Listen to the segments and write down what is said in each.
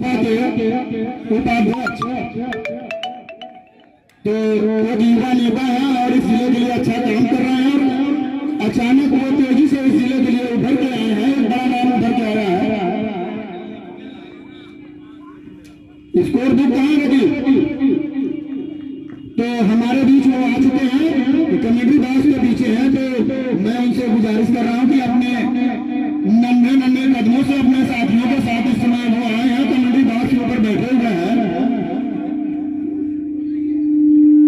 उपाध्यक्ष तो वो युवा नेता है और इस जिले के लिए अच्छा काम कर रहे हैं और अचानक वो तेजी से इस जिले के लिए उभर के आए हैं, एक बड़ा नाम उभर के आया है। स्कोर बुक कहाँ रखी तो हमारे बीच वो आ चुके हैं, कमेटी बॉक्स के पीछे हैं, तो मैं उनसे गुजारिश कर रहा हूँ कि अपने नन्हे नन्हे कदमों से अपने साथियों के साथ इस समय वो आए हैं, कमेटी बॉक्स के ऊपर बैठे हुए हैं।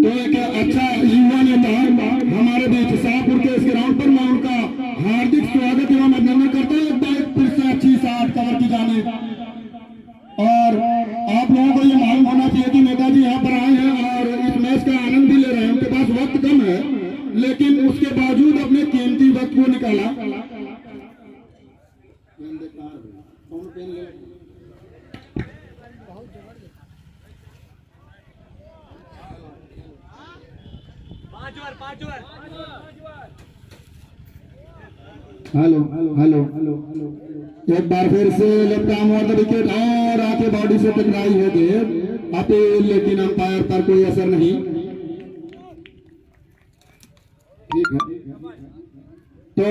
तो एक अच्छा युवा नेता हमारे बीच शाहपुर के इस ग्राउंड पर, मैं उनका हार्दिक स्वागत एवं अभिनंदन करता हूँ। एक बार फिर से अच्छी साठ कवर की जाने और आप लोगों को ये मालूम होना चाहिए कि नेताजी यहाँ पर आए हैं और इस मैच का आनंद भी ले रहे हैं। उनके पास वक्त कम है लेकिन उसके बावजूद अपने कीमती वक्त को निकाला। हेलो हेलो हेलो एक बार फिर से left arm over the wicket और आके बॉडी से टकराई है गेंद, अपील लेकिन अंपायर पर कोई असर नहीं। ठीक है, तो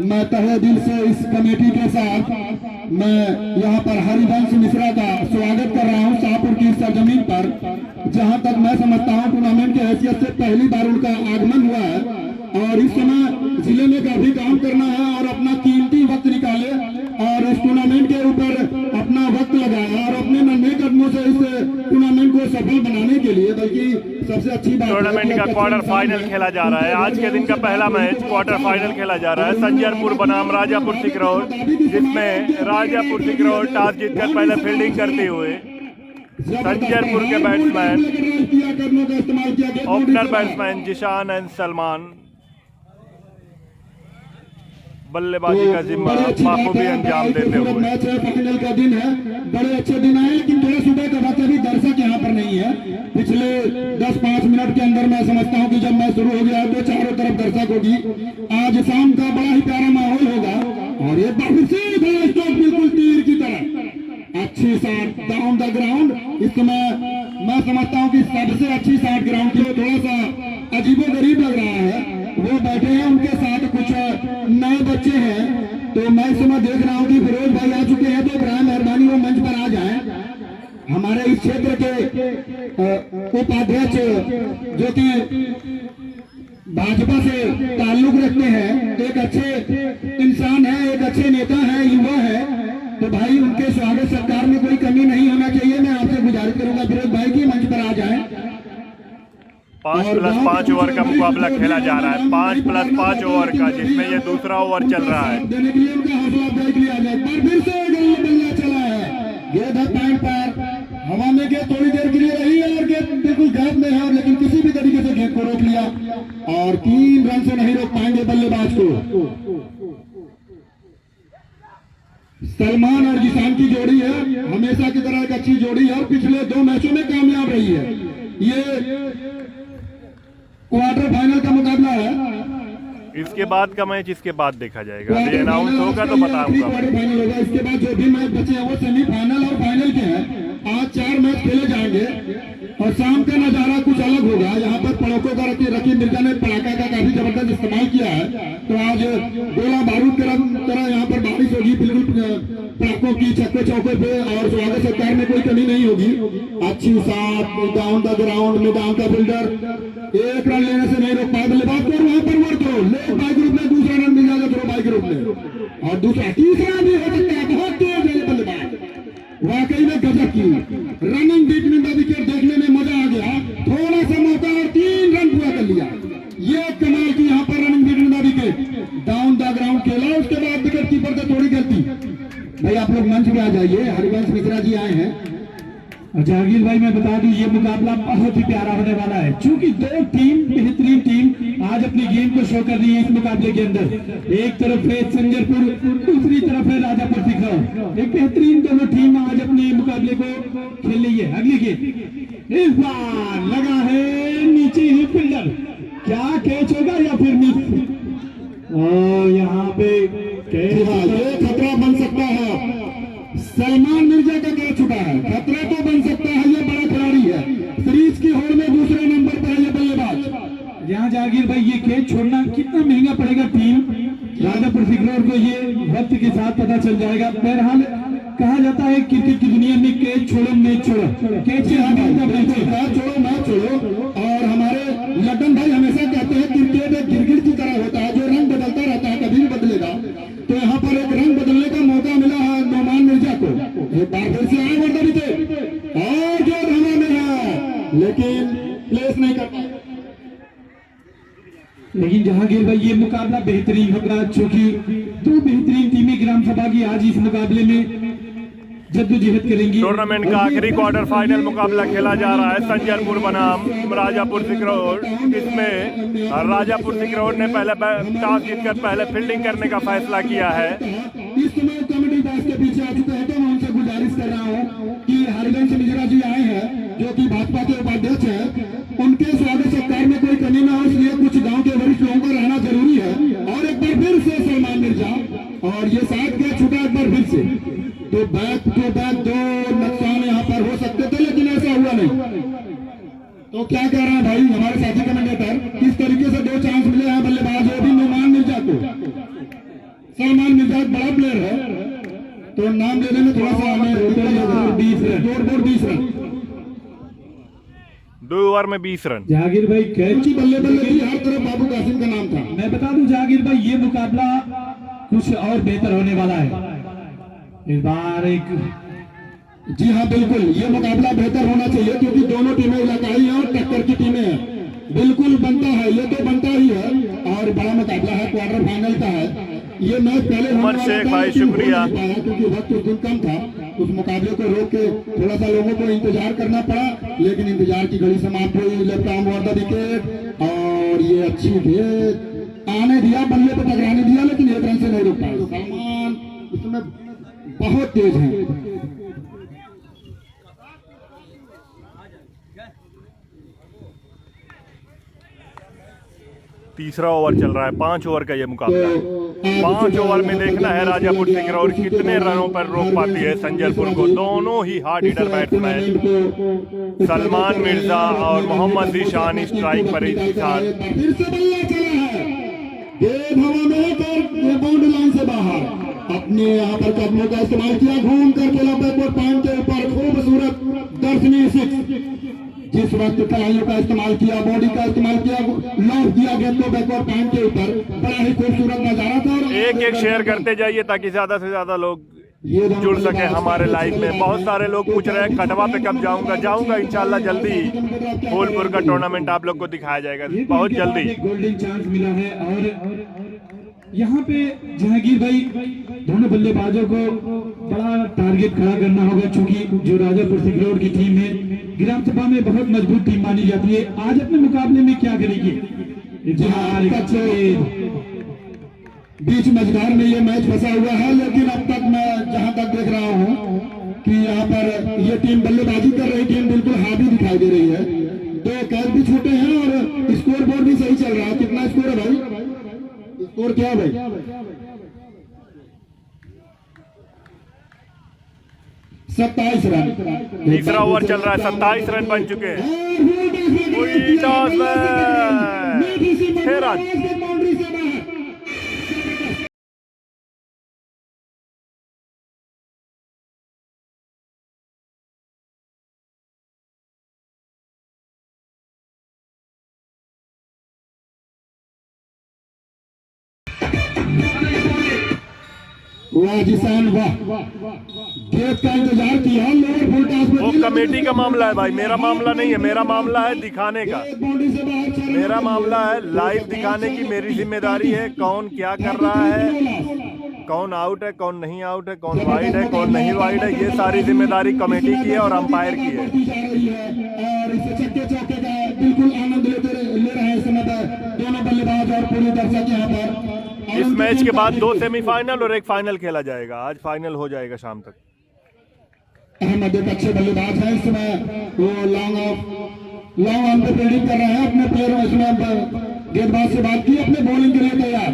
मैं तहे दिल से इस कमेटी के साथ मैं यहाँ पर हरिवंश मिश्रा का स्वागत कर रहा हूँ शाहपुर की सरजमीन पर। जहाँ तक मैं समझता हूँ टूर्नामेंट की हैसियत से पहली बार उनका आगमन हुआ है और इस समय जिले में काफी काम करना है और अपना कीमती वक्त निकाले और इस टूर्नामेंट के ऊपर अपना वक्त लगाए और अपने नन्हे कदमों से इस टूर्नामेंट को सफल बनाने के लिए, बल्कि सबसे अच्छी बात टूर्नामेंट का क्वार्टर फाइनल खेला जा रहा है। आज के दिन का पहला मैच क्वार्टर फाइनल खेला जा रहा है संजरपुर बनाम राजापुर सिकरौर, जिसमें राजापुर सिकरौर टॉस जीतकर पहले फील्डिंग करते हुए संजरपुर के batsman opener batsman Zishan and Salman बल्लेबाजी का जिम्मा बाखूबी अंजाम देते हुए। मैच है, फाइनल का दिन है, बड़े अच्छे दिन आए लेकिन थोड़ा सुबह का वक्त अभी दर्शक यहाँ पर नहीं है। पिछले 10-5 मिनट के अंदर मैं समझता हूँ कि जब मैच शुरू हो गया तो चारों तरफ दर्शक होगी। आज शाम का बड़ा ही प्यारा माहौल होगा और ये स्ट्रोक बिल्कुल तीर की तरह अच्छी शॉट डाउन द ग्राउंड। इस समय मैं समझता हूँ कि सबसे अच्छी शॉट ग्राउंड की थोड़ा सा अजीबो गरीब लग रहा है, वो बैठे हैं, उनके साथ कुछ नए बच्चे हैं। तो मैं इस समय देख रहा हूँ कि फिरोज भाई आ चुके हैं, तो बड़ा मेहरबानी वो मंच पर आ जाएं। हमारे इस क्षेत्र के उपाध्यक्ष जो कि भाजपा से ताल्लुक रखते हैं, एक अच्छे इंसान है, एक अच्छे नेता है, युवा है, तो भाई उनके स्वागत सत्कार में कोई कमी नहीं होना चाहिए। मैं आपसे गुजारिश करूंगा फिरोज भाई की मंच पर आ जाए। 5+5 ओवर का मुकाबला खेला जा रहा है, 5+5 ओवर का, जिसमें ये दूसरा ओवर चल रहा है। देने के लिए उनका हौसला अफजाई के लिए आ जाए। पर फिर से बल्ला चला है, गेंद है पैंट पर, हवा में गेंद थोड़ी देर के लिए रही है और गेंद बिल्कुल गैप में है, लेकिन किसी भी तरीके से गेंद को रोक लिया और 3 रन से नहीं रोक पाएंगे बल्लेबाज को। सलमान और जिशान की जोड़ी है, हमेशा की तरह एक अच्छी जोड़ी है और पिछले 2 मैचों में कामयाब रही है। ये क्वार्टर फाइनल का मुकाबला है। इसके बाद का मैच इसके बाद देखा जाएगा, ये अनाउंस होगा तो बताऊंगा। क्वार्टर फाइनल होगा, इसके बाद जो भी मैच बचे हैं वो सेमीफाइनल और फाइनल के हैं। आज 4 मैच खेले जाएंगे और शाम का नजारा कुछ अलग होगा। यहाँ पर पड़ोकों का रकीब मिर्जा ने पटाखा का काफी जबरदस्त इस्तेमाल किया है, तो आज गोला बारूद की तरह यहाँ पर बारिश होगी, बिल्कुल पटाखों की छक्के चौके पे, और स्वागत सत्कार में कोई कमी नहीं होगी। अच्छी साफ डाउन द ग्राउंड में डाउन का फील्डर 1 रन लेने से नहीं रोक पाए बल्लेबाज को, वहां पर वो थ्रो ले बाई ग्रुप में, दूसरा रन मिल जाएगा थ्रो बाई ग्रुप में, और दूसरा तीसरा भी हो सकता है। बहुत तेज है बल्लेबाज, वाकई में गजब की रनिंग बीटवीन द विकेट देखने में मजा आ गया। थोड़ा सा मौका और 3 रन पूरा कर लिया। ये कमाल की यहाँ पर running between the wicket, down the ground खेला, उसके बाद विकेट कीपर से थोड़ी गलती। भाई आप लोग मंच में आ जाइए, हरिवंश मिश्रा जी आए हैं। जहांगीर भाई मैं बता दूं ये मुकाबला बहुत ही प्यारा होने वाला है, क्योंकि 2 टीम बेहतरीन टीम आज अपनी गेम को शो कर रही है इस मुकाबले के अंदर। एक तरफ है संजरपुर, दूसरी तरफ है राजापुर सिकरौर। एक बेहतरीन दोनों टीम आज अपने मुकाबले को खेल रही है। अगली गेम इस बार लगा है नीचे ही फील्डर, क्या कैच होगा या फिर मिस? और यहाँ पे ये खतरा बन सकता है। सलमान मिर्जा का चुका है, खतरा तो बन सकता है, ये बड़ा खिलाड़ी है, सीरीज की होड़ में दूसरे नंबर पर है ये बल्लेबाज। यहाँ जागीर भाई ये कैच छोड़ना कितना महंगा पड़ेगा टीम राजापुर सिकरौर को, ये वक्त के साथ पता चल जाएगा। बहरहाल कहा जाता है क्रिकेट की दुनिया में कैच छोड़ो मैच छोड़ो, कैच छोड़ो मैच छोड़ो। और हमारे लड्डन भाई हमेशा कहते हैं क्रिकेट एक गिरगिट की तरह होता है, जो रंग बदलता रहता है, कभी भी बदलेगा। तो यहाँ पर एक रंग बदलने का मौका मिला है नौमान मिर्जा को, एक बार फिर से आए वर्दा बीते और जो हवा में है लेकिन प्लेस नहीं कर पाए। लेकिन जहांगीर भाई ये मुकाबला बेहतरीन होगा, क्योंकि दो बेहतरीन टीमें ग्राम सभा की आज इस मुकाबले में जद्दोजहद करेंगी। टूर्नामेंट का आखिरी क्वार्टर फाइनल मुकाबला खेला जा रहा है संजरपुर बनाम राजापुर सिकरौर। इसमें राजापुर सिकरौर ने पहले टॉस जीतकर पहले फील्डिंग करने का फैसला किया है। इस समय कमेटी बॉस के पीछे आ चुके हैं, तो मैं उनसे गुजारिश कर रहा हूँ कि हरिवंश मिश्रा जी आए हैं जो कि भाजपा के उपाध्यक्ष हैं, उनके स्वागत सत्कार में कोई कमी न हो, इसलिए कुछ गांव के वरिष्ठ लोगों का रहना जरूरी है। और एक बार फिर से सलमान मिर्जा और ये साथ गया छुटा एक बार फिर से, तो बैक टू बैक दो नुकसान यहाँ पर हो सकते थे, लेकिन ऐसा हुआ नहीं। तो क्या कह रहे हैं भाई हमारे साथी कमेंटेटर, किस तरीके से दो चांस मिले हैं बल्लेबाज वो भी नौमान मिर्जा को। सलमान मिर्जा एक बड़ा प्लेयर है, तो नाम लेने में थोड़ा सा हमें 20 रन 2 ओवर में 20 रन। जहांगीर भाई कैच की बल्ले बल्ले की हर तरफ बाबू कासिम का नाम था। मैं बता दूं जहांगीर भाई ये मुकाबला कुछ और बेहतर होने वाला है इस बार। एक जी हाँ बिल्कुल, ये मुकाबला बेहतर होना चाहिए क्योंकि दोनों टीमें इलाकाई हैं और टक्कर की टीमें हैं, बिल्कुल बनता है, ये तो बनता ही है। और बड़ा मुकाबला है, क्वार्टर फाइनल का है। ये मैच पहले उमर शेख भाई शुक्रिया, क्योंकि वक्त उस दिन कम था, उस मुकाबले को रोक के थोड़ा सा लोगों को इंतजार करना पड़ा, लेकिन इंतजार की घड़ी समाप्त हुई। Left arm over the wicket और ये अच्छी गेंद आने दिया, बल्ले पे टकराने दिया, लेकिन एक रन से नहीं रोक पाए। सलमान इसमें बहुत तेज है। तीसरा ओवर चल रहा है, 5 ओवर का ये मुकाबला है। 5 ओवर में देखना है राजापुर सिकरौर कितने रनों पर रोक पाती है संजरपुर को। दोनों ही hard hitter batsman Salman Mirza और मोहम्मद जीशान स्ट्राइक पर इस साथ। बाउंड्री लाइन से बाहर अपने यहाँ पर कदमों का इस्तेमाल किया, घूम कर खेला बैकवर्ड पॉइंट के ऊपर, खूबसूरत दर्शनीय सिक्स। जिस वक्त कलाइयों का इस्तेमाल किया, बॉडी का इस्तेमाल किया, लॉन्च दिया गेंद को बैकवर्ड पॉइंट के ऊपर, बड़ा ही खूबसूरत नजारा था। एक शेयर करते जाइए ताकि ज्यादा से ज्यादा लोग जुड़ सके हमारे लाइव में। बहुत सारे लोग पूछ रहे हैं खटवा पे कब जाऊंगा इंशाल्लाह जल्दी फूलपुर का टूर्नामेंट आप लोग को दिखाया जाएगा बहुत जल्दी। गोल्डन चांस मिला है और यहाँ पे जहांगीर भाई दोनों बल्लेबाजों को बड़ा टारगेट खड़ा करना होगा, क्योंकि जो राजापुर सिकरौर की टीम है ग्राम सभा में बहुत मजबूत टीम मानी जाती है। आज अपने मुकाबले में क्या करेगी? बीच मझधार में ये मैच फंसा हुआ है, लेकिन अब तक मैं जहां तक देख रहा हूं कि यहाँ पर ये टीम बल्लेबाजी कर रही टीम बिल्कुल हावी दिखाई दे रही है। 2 कैच भी छोटे हैं और स्कोर बोर्ड भी सही चल रहा है। कितना स्कोर है भाई? स्कोर क्या है भाई? 27 रन। तीसरा ओवर चल रहा है, 27 रन बन चुके हैं। 6 रन। वाह जिसान वाह, गेंद का इंतजार किया, लोअर फुल टॉस में वो कमेटी का मामला है भाई, मेरा मामला नहीं है। मेरा मामला है दिखाने का, मेरा मामला है लाइव दिखाने की। मेरी जिम्मेदारी है कौन क्या कर रहा है, कौन आउट है, कौन नहीं आउट है, कौन वाइड है, कौन नहीं वाइड है, ये सारी जिम्मेदारी कमेटी की है और अंपायर की है। और इस छक्के चौके का बिल्कुल आनंद ले रहे हैं समय पर दोनों बल्लेबाज और पूरे दर्शक यहाँ पर। इस मैच के बाद 2 सेमीफाइनल और 1 फाइनल खेला जाएगा। आज फाइनल हो जाएगा शाम तक। अहमद एक अच्छे बल्लेबाज हैं, इस समय वो लॉन्ग ऑन पे फील्डिंग कर रहे हैं अपने प्लेयरों। इसमें गेंदबाज से बात की, अपने बॉलिंग के लिए तैयार।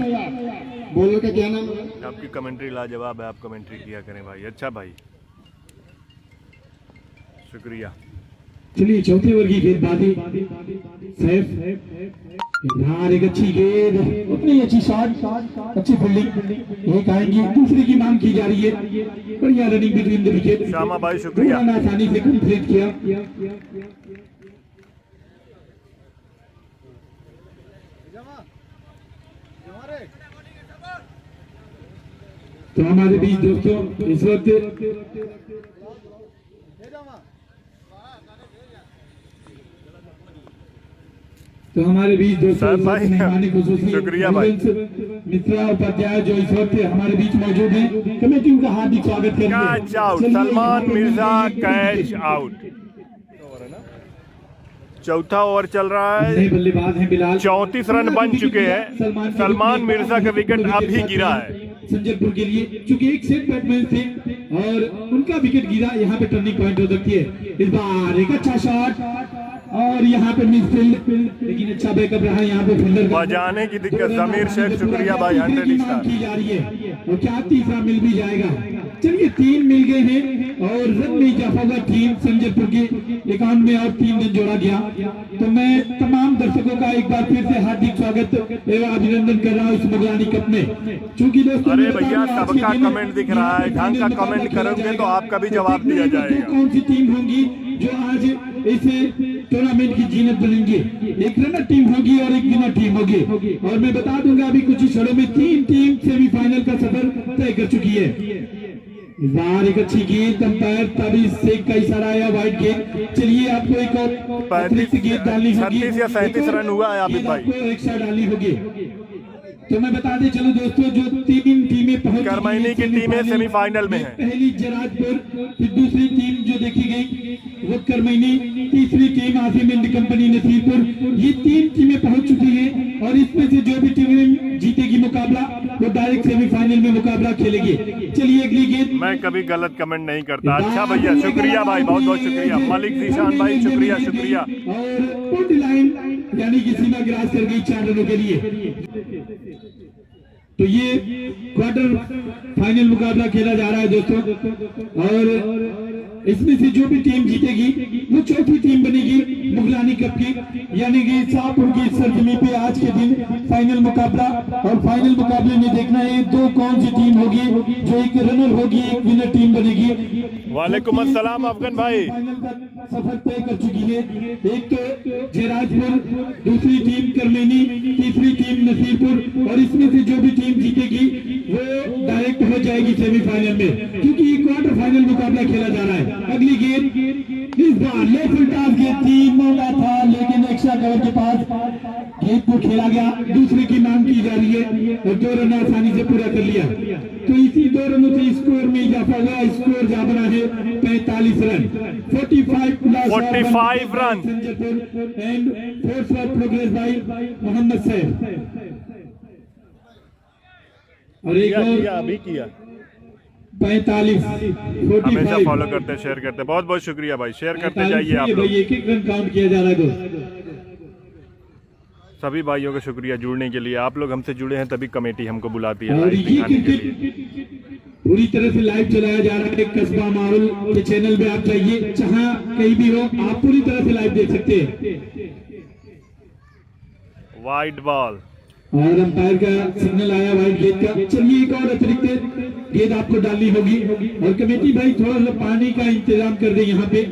बॉलर का क्या नाम है? आपकी कमेंट्री लाजवाब है, आप कमेंट्री किया करें भाई। अच्छा भाई, शुक्रिया। चलिए चौथे ओवर की गेंदबाजी सैफ, यार एक अच्छी गेंद, उतनी अच्छी शॉट, अच्छी फील्डिंग, एक आएंगी, दूसरी की मांग की जा रही है, बढ़िया running between the wicket, Shyama भाई शुक्रिया। आसानी से कंप्लीट किया। तो हमारे बीच दोस्तों इस वक्त सर भाई, मेहमानी खुसूसी शुक्रिया भाई। मित्रा उपाध्याय जो इस वक्त हमारे बीच मौजूद हैं, कमेटी का हार्दिक स्वागत करते हैं। Catch out, Salman Mirza catch out. चौथा ओवर चल रहा है, नए बल्लेबाज हैं बिलाल, 34 रन बन चुके हैं। सलमान मिर्जा का विकेट अभी गिरा है संजयपुर के लिए, चूंकि एक सेट बैट्समैन थे और उनका विकेट गिरा, यहाँ पे टर्निंग पॉइंट हो सकती है। इस बार एक अच्छा शॉट और यहाँ पे मिसफील्ड, लेकिन अच्छा बैकअप रहा यहाँ पे फील्डर का। बजाने की दिक्कत, जमीर शेख शुक्रिया भाई, 100 स्टार। की जा रही है और क्या तीसरा मिल भी जाएगा। चलिए 3 मिल गए हैं और रन में इजाफा हुआ टीम संजयपुर की 91 और 3 रन जोड़ा गया। तो मैं तमाम दर्शकों का एक बार फिर से हार्दिक स्वागत एवं अभिनंदन कर रहा हूँ इस मुगलानी कप में। चूंकि दोस्तों अरे भैया सबका कमेंट दिख रहा है, ढंग का कमेंट करोगे तो आपका भी जवाब दिया जाएगा। कौन सी टीम होंगी जो आज इस टूर्नामेंट की जीनत बनेंगे। एक रनर टीम होगी और एक विनर टीम होगी। और मैं बता दूंगा अभी कुछ ही क्षणों में 3 टीम सेमीफाइनल का सफर तय कर चुकी है। इस बार एक अच्छी गेंद, अंपायर ताबिज शेख का इशारा आया, वाइड गेंद। चलिए आपको एक और अतिरिक्त गेंद डालनी होगी, 36 या 37 रन हुआ है आबिद भाई। आपको एक शॉट डालनी होगी। तो मैं बता दें चलो दोस्तों, जो 3 टीमें पहुंच करमैनी की टीमें सेमीफाइनल में हैं। पहली जराजपुर, फिर दूसरी टीम जो देखी गई वो करमैनी, तीसरी team Asim and company Nasirpur. ये 3 टीमें पहुंच चुकी हैं और इसमें से जो भी टीम जीतेगी मुकाबला वो डायरेक्ट सेमीफाइनल में मुकाबला खेलेगी। चलिए अगली गेंद। मैं कभी गलत कमेंट नहीं करता। अच्छा भैया शुक्रिया भाई, बहुत बहुत शुक्रिया। मलिक जीशान भाई शुक्रिया शुक्रिया। और पुट लाइन यानी कि सीमा ग्रास कर गई 4 रनों के लिए। तो ये क्वार्टर फाइनल मुकाबला खेला जा रहा है दोस्तों और इसमें से जो भी टीम जीतेगी वो चौथी टीम बनेगी मुगलानी कप की, यानी कि शाहपुर की सरजमी पे आज के दिन फाइनल मुकाबला। और फाइनल मुकाबले में देखना है 2 कौन सी टीम होगी, जो एक रनर होगी, एक विनर टीम बनेगी। वालेकुम अस्सलाम अफगन भाई। फाइनल का सफर तय कर चुकी है। एक तो जयराजपुर, दूसरी टीम करमैनी, तीसरी टीम नसीरपुर और इसमें से जो भी टीम जीतेगी वो डायरेक्ट हो जाएगी सेमीफाइनल में, क्योंकि ये क्वार्टर फाइनल मुकाबला खेला जा रहा है। अगली गेंद, इस बार लो फुल टॉस गेंद थी, मौका था लेकिन एक्स्ट्रा कवर के पास गेंद को खेला गया। दूसरे की मांग की जा रही है और 2 रन आसानी से पूरा कर लिया। तो इसी 2 रनों से स्कोर में इजाफा हुआ। स्कोर जा बना है 45 run, 45 run and force for progress by Mohammad Saif. और एक और अभी किया 45, हमेशा फॉलो करते शेयर करते, बहुत बहुत शुक्रिया भाई, शेयर करते जाइए आप लोग। एक एक रन काउंट किया जा रहा है दोस्त। सभी भाइयों का शुक्रिया जुड़ने के लिए। आप लोग हमसे जुड़े हैं तभी कमेटी हमको बुलाती है और लाइव ये दिखाने के लिए। क्रिकेट पूरी तरह से लाइव चलाया जा रहा है कस्बा माहौल के चैनल पे। आप जाइए, जहां कहीं भी हो आप पूरी तरह से लाइव देख सकते हैं। वाइड बॉल और अंपायर का सिग्नल आया वाइड गेंद का। चलिए एक और अतिरिक्त गेंद आपको डालनी होगी और कमेटी भाई थोड़ा सा पानी का इंतजाम कर दे यहाँ पे।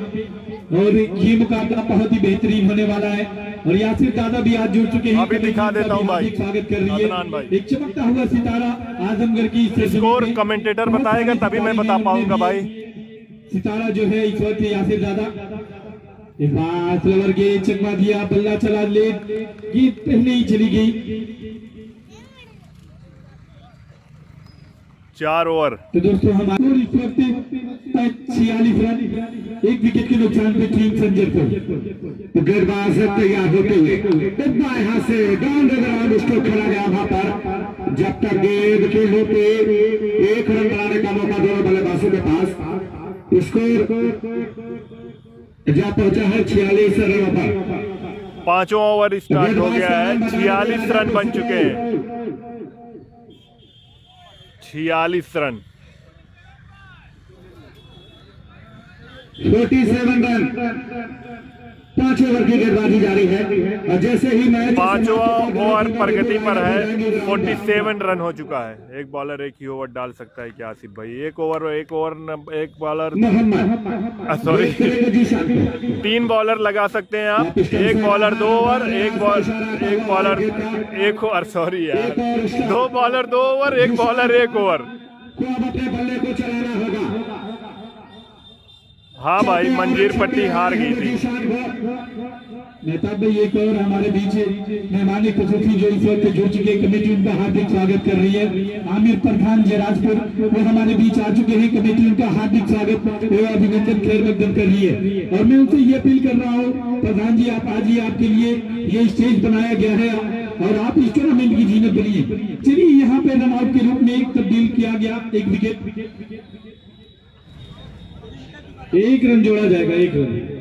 और ये मुकाबला बहुत ही बेहतरीन होने वाला है और यासिर दादा भी आज जुड़ चुके हैं। अभी दिखा देता हूँ भाई, स्वागत कर रही अदनान भाई। है। एक चमकता हुआ सितारा आजमगढ़ की स्कोर कमेंटेटर बताएगा तभी मैं बता पाऊंगा भाई। सितारा जो है इस वक्त यासिर दादा। स्लोवर गेंद चकमा दिया, बल्ला चला, लेट गेंद पहले ही चली गई। 4 ओवर। तो दोस्तों हमारे इस वक्त 46 रन, 1 विकेट के नुकसान पे टीम संजयपुर। तो गेंदबाज तैयार होते हुए डब्बा यहाँ से डाउन द ग्राउंड उसको खेला गया वहां पर। जब तक गेंद के होते 1 रन बनाने का मौका दोनों बल्लेबाजों के पास। स्कोर जा पहुंचा है 46 रनों पर। 5वां ओवर स्टार्ट हो गया है। 46 रन बन चुके हैं, 46 रन। 47 रन 5 ओवर की गेंदबाजी जारी है और जैसे ही मैच 5वां ओवर प्रगति पर है। 47 रन हो चुका है। एक बॉलर एक ही ओवर डाल सकता है क्या आसिफ भाई? एक बॉलर सॉरी 3 बॉलर लगा सकते हैं आप। एक बॉलर 2 ओवर, एक बॉलर 1 ओवर, सॉरी यार 2 बॉलर 2 ओवर, एक बॉलर 1 ओवर। को अब अपने बल्ले को चलाना होगा। हाँ भाई, मंजीर पट्टी हार गई थी। मेहताब भाई एक और हमारे बीच मेहमान खसूसी जो इस वक्त जुड़ चुके कमेटी, उनका हार्दिक स्वागत कर रही है। आमिर प्रधान जयराजपुर वो हमारे बीच आ चुके हैं। कमेटी उनका हार्दिक स्वागत एवं अभिनंदन खैर मकदम कर रही है। और मैं उनसे ये अपील कर रहा हूँ, प्रधान जी आप आजिए, आपके लिए ये स्टेज बनाया गया है और आप इस टूर्नामेंट की जीनत बनिए। चलिए यहाँ पे रन आउट के रूप में एक तब्दील किया गया, एक विकेट, 1 रन जोड़ा जाएगा, 1 रन।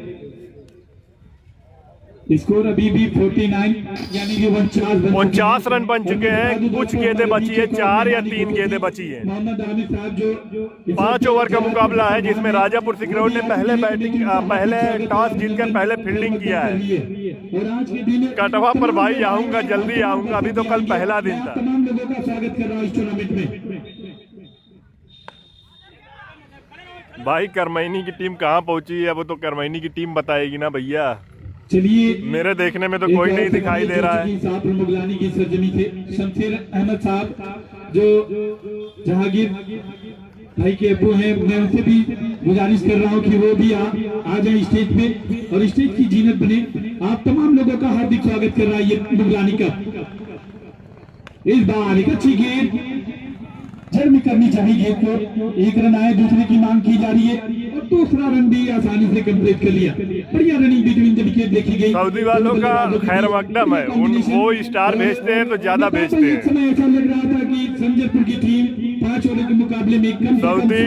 स्कोर अभी भी 49 यानी कि 49 रन बन चुके हैं। कुछ गेंदें बची है, 4 या 3 गेंदें बची है। मोहम्मद आमिर साहब जो 5 ओवर का मुकाबला है जिसमें राजापुर सिकरौर ने पहले टॉस जीतकर पहले फील्डिंग किया है। और आज के दिन कटवा पर भाई आऊंगा, जल्दी आऊंगा, अभी तो कल पहला दिन था। तमाम लोगों का स्वागत कर रहा हूं इस टूर्नामेंट में। भाई करमैनी की टीम कहाँ पहुंची है? वो तो करमैनी की टीम बताएगी ना भैया। चलिए मेरे देखने में तो कोई नहीं दिखाई दे रहा है। साहब मुगलानी की सरजमी थे शमशेर अहमद साहब जो जहांगीर भाई के अब्बू हैं, मैं उनसे भी गुजारिश कर रहा हूं कि वो भी आ जाए स्टेज पे और स्टेज की जीनत बने। आप तमाम लोगों का हार्दिक स्वागत कर रहा है ये मुगलानी का। इस बार एक अच्छी गेंद जर्मी करनी चाहिए को, 1 रन आए, दूसरे की मांग की जा रही है और दूसरा रन भी आसानी से कंप्लीट कर लिया। बढ़िया रनिंग बिटवीन द विकेट देखी गई। सऊदी वालों का खैर मकदम है, वो स्टार भेजते हैं तो ज्यादा भेजते हैं। समय ऐसा लग रहा था कि संजयपुर की टीम 5 ओवर के मुकाबले में कम Saudi,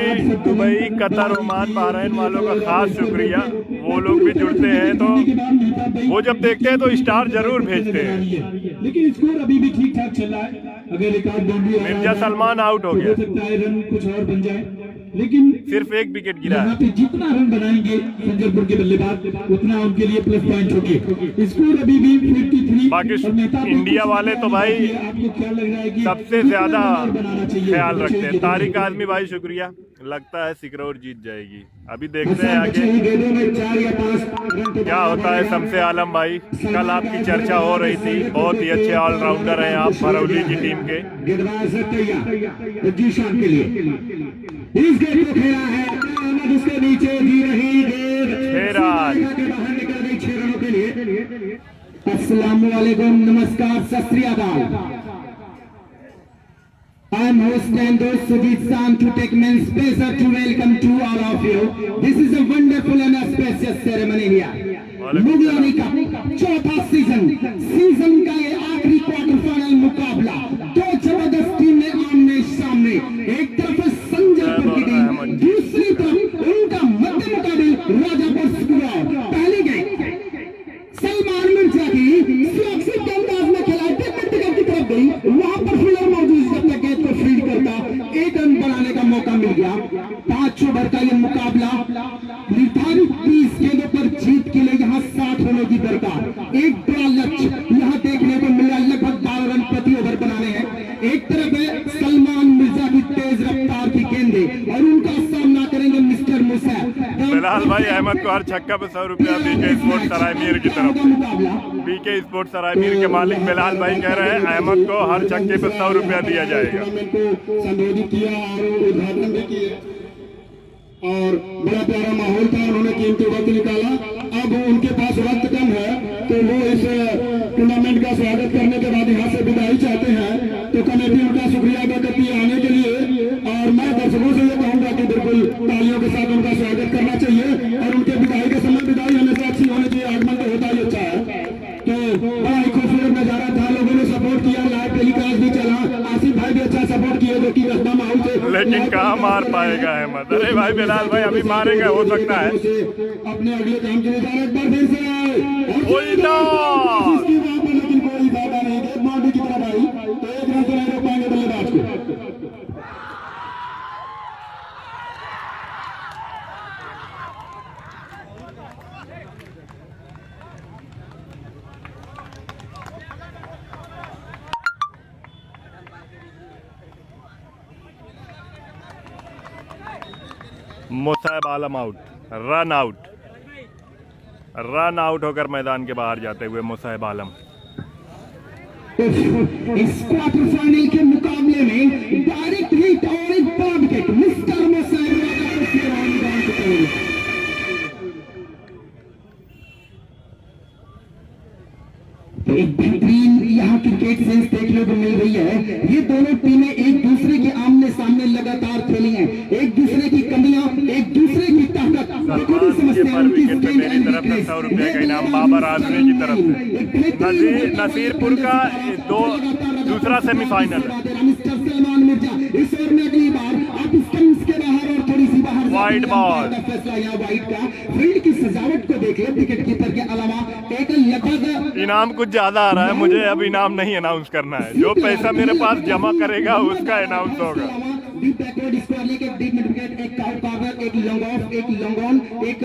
Dubai, Qatar, Oman, Bahrain वालों का खास शुक्रिया। वो लोग भी जुड़ते हैं तो वो जब देखते हैं तो स्टार जरूर भेजते हैं। लेकिन स्कोर अभी भी ठीक ठाक चल रहा है। अगर एक आध बाउंड्री मिर्जा सलमान आउट हो गया, हो सकता है रन कुछ और बन जाए, लेकिन सिर्फ 1 विकेट गिरा यहाँ है। पे जितना रन बनाएंगे संजयपुर के बल्लेबाज उतना उनके लिए प्लस पॉइंट होगी। स्कोर अभी भी 53। बाकी इंडिया वाले तो भाई आपको क्या लग रहा है कि सबसे ज्यादा ख्याल रखते हैं। तारिक आजमी भाई शुक्रिया। लगता है सिकरौर जीत जाएगी। अभी देखते हैं आगे क्या होता है। शमसे आलम भाई, कल आपकी चर्चा हो रही थी, बहुत ही अच्छे ऑलराउंडर हैं आप भरौली की टीम के। जीशान के लिए इस गेंद को खेला है उसके नीचे जी रही गेंद बाहर निकल गई 6 रनों के लिए। अस्सलाम वालेकुम, नमस्कार, सत श्री अकाल। I am host Nando Sujit Sam to take men's pleasure to welcome to all of you. This is a wonderful and auspicious ceremony here. मुगलानी का 4था सीजन का ये आखिरी क्वार्टर फाइनल मुकाबला। 2 जबरदस्त टीमें आमने सामने, एक तरफ संजयपुर की टीम, दूसरी तरफ उनका मध्य मुकाबले राजापुर सिकरौर। पहली गेंद सलमान मिर्जा की सुरक्षित अंदाज में खेला, की तरफ गई, वहां पर फील्डर मौजूद जब तक गेंद को फील्ड करता 1 रन बनाने का मौका मिल गया। 5 ओवर का ये मुकाबला निर्धारित 30 गेंदों पर जीत के लिए यहाँ 60 रनों की दरकार। एक बड़ा लक्ष्य यहाँ देखने को मिला, लगभग 12 रन प्रति ओवर बनाने हैं। एक तरफ है सलमान मिर्जा की तेज रफ्तार की गेंदें और उनका सामना करेंगे मिस्टर मुसैब। बिलाल भाई अहमद को हर छक्का पे 100 रुपया बीके स्पोर्ट्स सरायमीर की तरफ से। बीके स्पोर्ट्स सरायमीर के मालिक बिलाल भाई कह रहे हैं अहमद को हर छक्के पे 100 रुपया दिया जाएगा। संबोधित किया और उद्घाटन भी किया और बड़ा प्यारा माहौल था। उन्होंने कीमती वक्त निकाला। अब उनके पास वक्त कम है तो वो इस टूर्नामेंट का स्वागत करने के बाद यहाँ से विदाई चाहते हैं। तो कमेटी उनका शुक्रिया अदा करती है आने के लिए और मैं दर्शकों से ये कहूँगा कि बिल्कुल तालियों के साथ उनका स्वागत करना चाहिए और उनके विदाई के समय विदाई हमेशा अच्छी होनी चाहिए। आगमन तो होता ही अच्छा है। तो बड़ा ही खूबसूरत नजारा था, लोगों ने सपोर्ट किया, लाइव टेलीकास्ट भी चला, आसिफ भाई भी अच्छा सपोर्ट किए जो कि रस्ता माहौल से। लेकिन कहाँ मार पाएगा अहमद? अरे भाई बिलाल भाई अभी मारेगा, हो सकता है अपने अगले काम के लिए एक बार फिर से लेकिन कोई फायदा नहीं। गेंद बाउंड्री की तरफ आई तो 1 रन से नहीं रोक पाएंगे बल्लेबाज को। मुसाइब आलम आउट, रन आउट होकर मैदान के बाहर जाते हुए मुसाइब आलम। इस क्वार्टर फाइनल के मुकाबले में डायरेक्ट हिट और एक बड़ा विकेट मिस्टर मुसाइब तो एक बेहतरीन यहाँ क्रिकेट सेंस देखने को मिल रही है। ये दोनों टीमें एक दूसरे के आमने सामने लगातार खेली हैं, एक दूसरे की कमियां, एक दूसरे की ताकत मेरी तरफ से 100 रुपये का इनाम बाबर आजमी की तरफ से। नसीरपुर का दूसरा सेमीफाइनल मिस्टर सलमान मिर्जा इस ओवर में अगली बार आप स्टंप्स के बाहर और थोड़ी सी बाहर वाइड बॉल फैसला यहाँ वाइड का। फील्ड की सजावट को देख ले, विकेट कीपर के अलावा एक लगभग इनाम कुछ ज्यादा आ रहा है। मुझे अब इनाम नहीं अनाउंस करना है, जो पैसा मेरे पास जमा करेगा उसका अनाउंस होगा। डीप बैकवर्ड स्क्वायर लेके डीप मिड विकेट, एक काउट कवर, एक लॉन्ग ऑफ, एक लॉन्ग ऑन, एक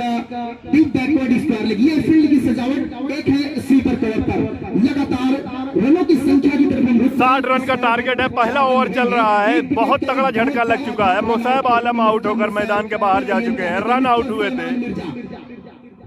डीप बैकवर्ड स्क्वायर लेग। ये फील्ड की सजावट। एक है स्वीपर कवर पर लगातार रनों की संख्या की तरफ हम 60 रन का टारगेट है। पहला ओवर चल रहा है, बहुत तगड़ा झटका लग चुका है। मुसाइब आलम आउट होकर मैदान के बाहर जा चुके हैं, रन आउट हुए थे।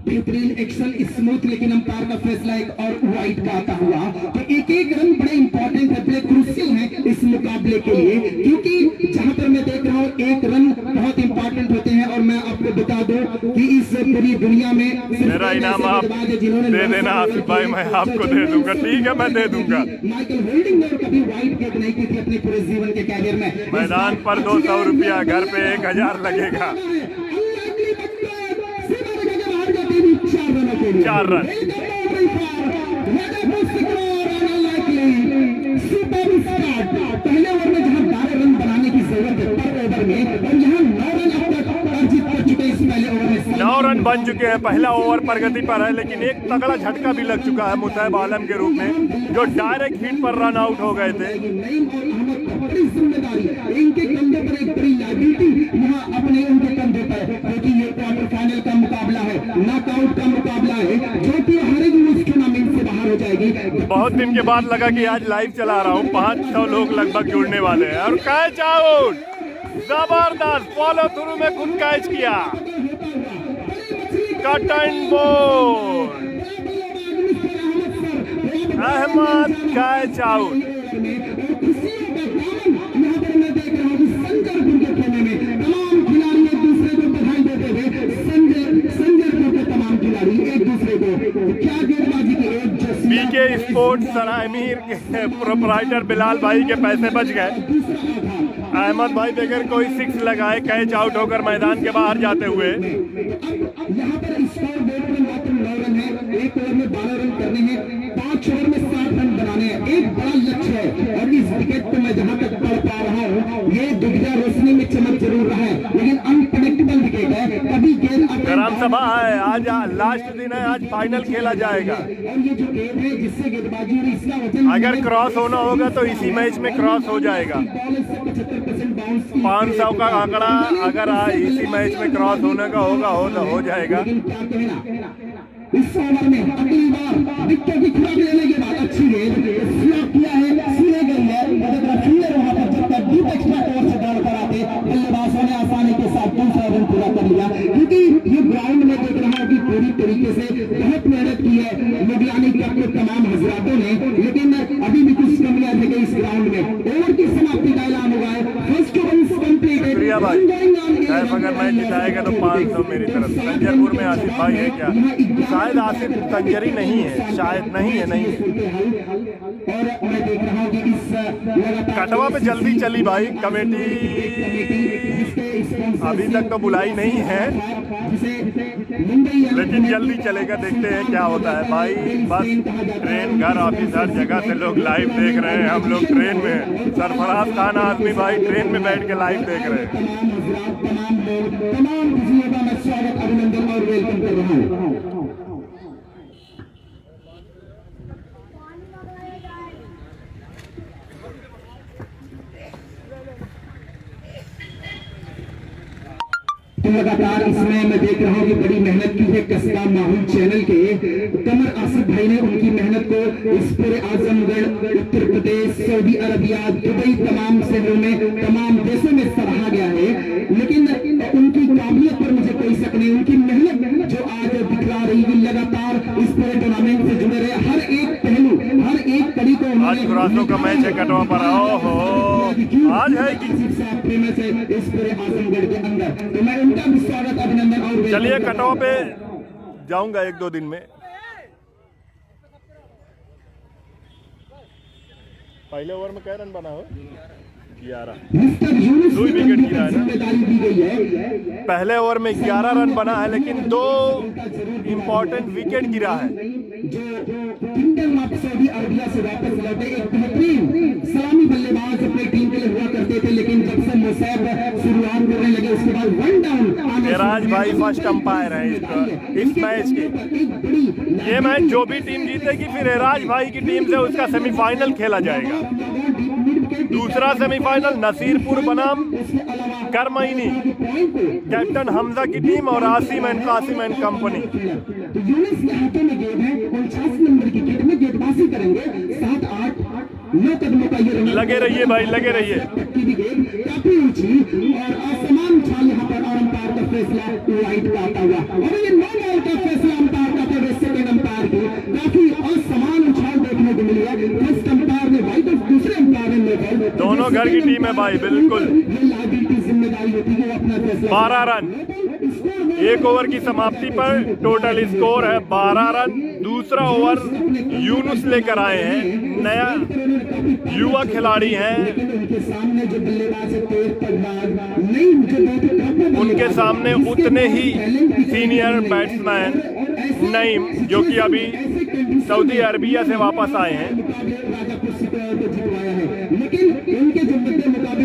बेहतरीन एक्शन स्मूथ, लेकिन अंपायर का फैसला एक और वाइड का आता हुआ। तो एक एक रन बड़े इंपॉर्टेंट है, बड़े क्रूशियल है इस मुकाबले के लिए, क्योंकि जहां पर मैं देख रहा हूँ एक रन बहुत इंपॉर्टेंट होते हैं। और मैं आपको बता दूं कि इस पूरी दुनिया में मेरा इनाम आप दे देना आसिफ भाई, मैं आपको दे दूंगा। ठीक है, मैं दे दूंगा। माइकल होल्डिंग ने कभी वाइड गेट नहीं की थी अपने पूरे जीवन के कैरियर में। मैदान पर 200 रुपया, घर पे 1000 लगेगा। 4 रन पहले ओवर में जहां 12 रन बनाने की जरूरत है पर ओवर में, और यहाँ 9 रन अब तक अर्जित कर चुके हैं इस पहले ओवर में। 9 रन बन चुके हैं, पहला ओवर प्रगति पर है, लेकिन एक तगड़ा झटका भी लग चुका है मुसाइब आलम के रूप में, जो डायरेक्ट हिट पर रन आउट हो गए थे। बड़ी जिम्मेदारी इनके कंधे पर, एक बड़ी लायबिलिटी यहाँ अपने उनके कंधे पर, क्योंकि ये क्वार्टर फाइनल का मुकाबला है, नॉकआउट का मुकाबला है, जो कि हारेगी उस टूर्नामेंट से बाहर हो जाएगी। बहुत दिन के बाद लगा कि आज लाइव चला रहा हूँ, 500 लोग लगभग जुड़ने वाले हैं। और कैच आउट, जबरदस्त फॉलो थ्रू में खुद कैच किया, caught and bowled, Ahmed catch out. BK sports Saraimir के प्रोपराइटर बिलाल भाई के पैसे बच गए। अहमद भाई बगैर कोई 6 लगाए कैच आउट होकर मैदान के बाहर जाते हुए। यहाँ पर स्कोर बोर्ड में मात्र 9 रन है, एक ओवर में 12 रन करने हैं, 5 ओवर में 7 रन बनाने हैं, एक बड़ा लक्ष्य है। और इस विकेट को मैं जहां तक पढ़ पा रहा हूँ, ये दुविधा रोशनी में चमक जरूर रहा है, लेकिन अनप्रेडिक्टेबल विकेट है। कभी गेंद ग्राम सभा है, आज लास्ट दिन है, आज फाइनल खेला जाएगा। और ये जो गेंद है जिससे गेंदबाजी और इसका वजन, अगर क्रॉस होना होगा तो इसी मैच में क्रॉस हो जाएगा। 500 का आंकड़ा अगर इसी मैच में क्रॉस होने का होगा हो जाएगा। इस ओवर में अगली बार विकेट की खुराक लेने के बाद अच्छी गेंद फ्लॉप किया है, सीधे गई है, मगर फील्डर वहां पर जब तक डीप एक्स्ट्रा कवर से दौड़ कर आते बल्लेबाजों ने आसानी के साथ 200 रन पूरा कर लिया। क्योंकि ये ग्राउंड में देख रहा हूं कि पूरी तरीके से बहुत मेहनत की है निगरानी के अपने तमाम हजरातों ने, लेकिन अभी भी कुछ कमियां रह गई इस ग्राउंड में। ओवर की समाप्ति का ऐलान हुआ है, फर्स्ट ओवर कंप्लीटेड। अगर मैच जिताएगा तो 500 मेरी तरफ से। संजयपुर में आसिफ भाई है क्या? शायद आसिफ तंजरी नहीं है, शायद नहीं है, नहीं है। और मैं देख रहा हूं कि इस कटवा पे जल्दी चली भाई कमेटी, अभी तक तो बुलाई नहीं है, लेकिन जल्दी चलेगा, देखते हैं क्या होता है भाई। बस ट्रेन, घर, ऑफिस, हर जगह से लोग लाइव देख रहे हैं। हम लोग ट्रेन में, सरफराज खान आदमी भाई ट्रेन में बैठ के लाइव देख रहे हैं। तमाम खुशियों का मैं स्वागत, अभिनंदन और वेलकम कर रहा हूँ। तो लगातार इसमें मैं देख रहा हूँ कि बड़ी मेहनत की है कस्बा माहौल चैनल के कमर आसिफ भाई ने, उनकी मेहनत को इस पूरे Azamgarh, Uttar Pradesh, Saudi Arabia, Dubai, तमाम शहरों में, तमाम देशों में सराहा गया है। लेकिन उनकी काबिलियत लगातार इस पूरे टूर्नामेंट से जुड़े रहे, हर एक पहलू, हर एक कड़ी को आज खुरासों का मैच है कटवा पर। ओहो, आज है कि इस पूरे आजमगढ़ के अंदर, तो मैं उनका भी स्वागत, अभिनंदन और चलिए कटवा पे जाऊंगा 1-2 दिन में। पहले ओवर में क्या रन बना हो? 11 2 विकेट गिरा है ना। पहले ओवर में 11 रन बना है, लेकिन 2 इंपॉर्टेंट विकेट गिरा है। सऊदी अरबिया से वापस लौटे एक बेहतरीन सलामी बल्लेबाज अपनी टीम के लिए हुआ करते थे, लेकिन जब से मुसैब शुरुआत करने लगे उसके बाद 1 डाउन। एराज भाई फर्स्ट अंपायर है इस मैच के। ये मैच जो भी टीम जीतेगी फिर एराज भाई की टीम से उसका सेमीफाइनल खेला जाएगा। दूसरा सेमीफाइनल नसीरपुर बनाम करमईनी, कैप्टन हमजा की टीम और Asim and Kasim and company. Younis के हाथों में गेम है, 49 नंबर की गेट में गेटबाजी करेंगे। 7, 8, 9 कदमों का ये लगे रहिए भाई, लगे रहिए। काफी ऊंची और आसमान छा यहाँ पर, और अंपायर का फैसला लाइट का आता हुआ, और ये 9 बॉल का फैसला अंपायर का था, सेकंड अंपायर की काफी असमान उछाल देखने को मिली है। फर्स्ट अंपायर ने वाइट और दूसरे अंपायर ने नो। दोनों घर की टीम है भाई, बिल्कुल। जिम्मेदारी होती है वो अपना फैसला। 12 रन 1 ओवर की समाप्ति पर टोटल स्कोर है 12 रन। दूसरा ओवर यूनुस लेकर आए हैं, नया युवा खिलाड़ी हैं। उनके सामने जो बल्लेबाज उनके सामने उतने ही सीनियर बैट्समैन नईम, जो कि अभी सऊदी अरबिया से वापस आए हैं।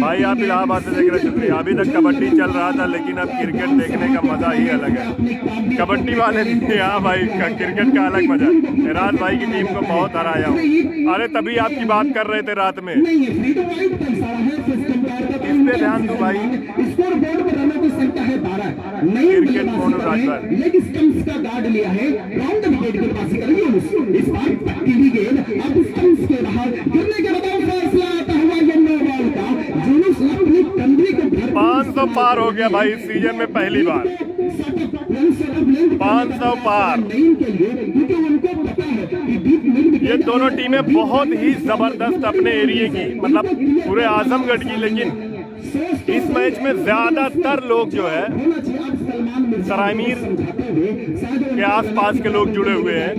भाई आप इलाहाबाद से देख रहे, शुक्रिया। अभी तक कबड्डी चल रहा था, लेकिन अब क्रिकेट देखने का मजा ही अलग है। कबड्डी वाले यहाँ भाई क्रिकेट का अलग मजा। एराज भाई की टीम को बहुत हराया हूँ। अरे तभी आपकी बात कर रहे थे रात में, इस पे ध्यान दो भाई। Cricket Monu Rajbhar leg stumps का गार्ड लिया है, राउंड विकेट के पास करेंगे। इस बार पक्की भी गेंद अब स्टंप्स के बाहर गिरने के बाद फैसला आता हुआ ये नो बॉल का। यूनुस अपनी कंधे को 500 पार हो गया भाई इस सीजन में पहली बार। 500 पार। ये दोनों टीमें बहुत ही जबरदस्त अपने एरिया की, मतलब पूरे आजमगढ़ की, लेकिन इस मैच में ज्यादातर लोग जो है सरायमीर के आसपास के लोग जुड़े हुए हैं।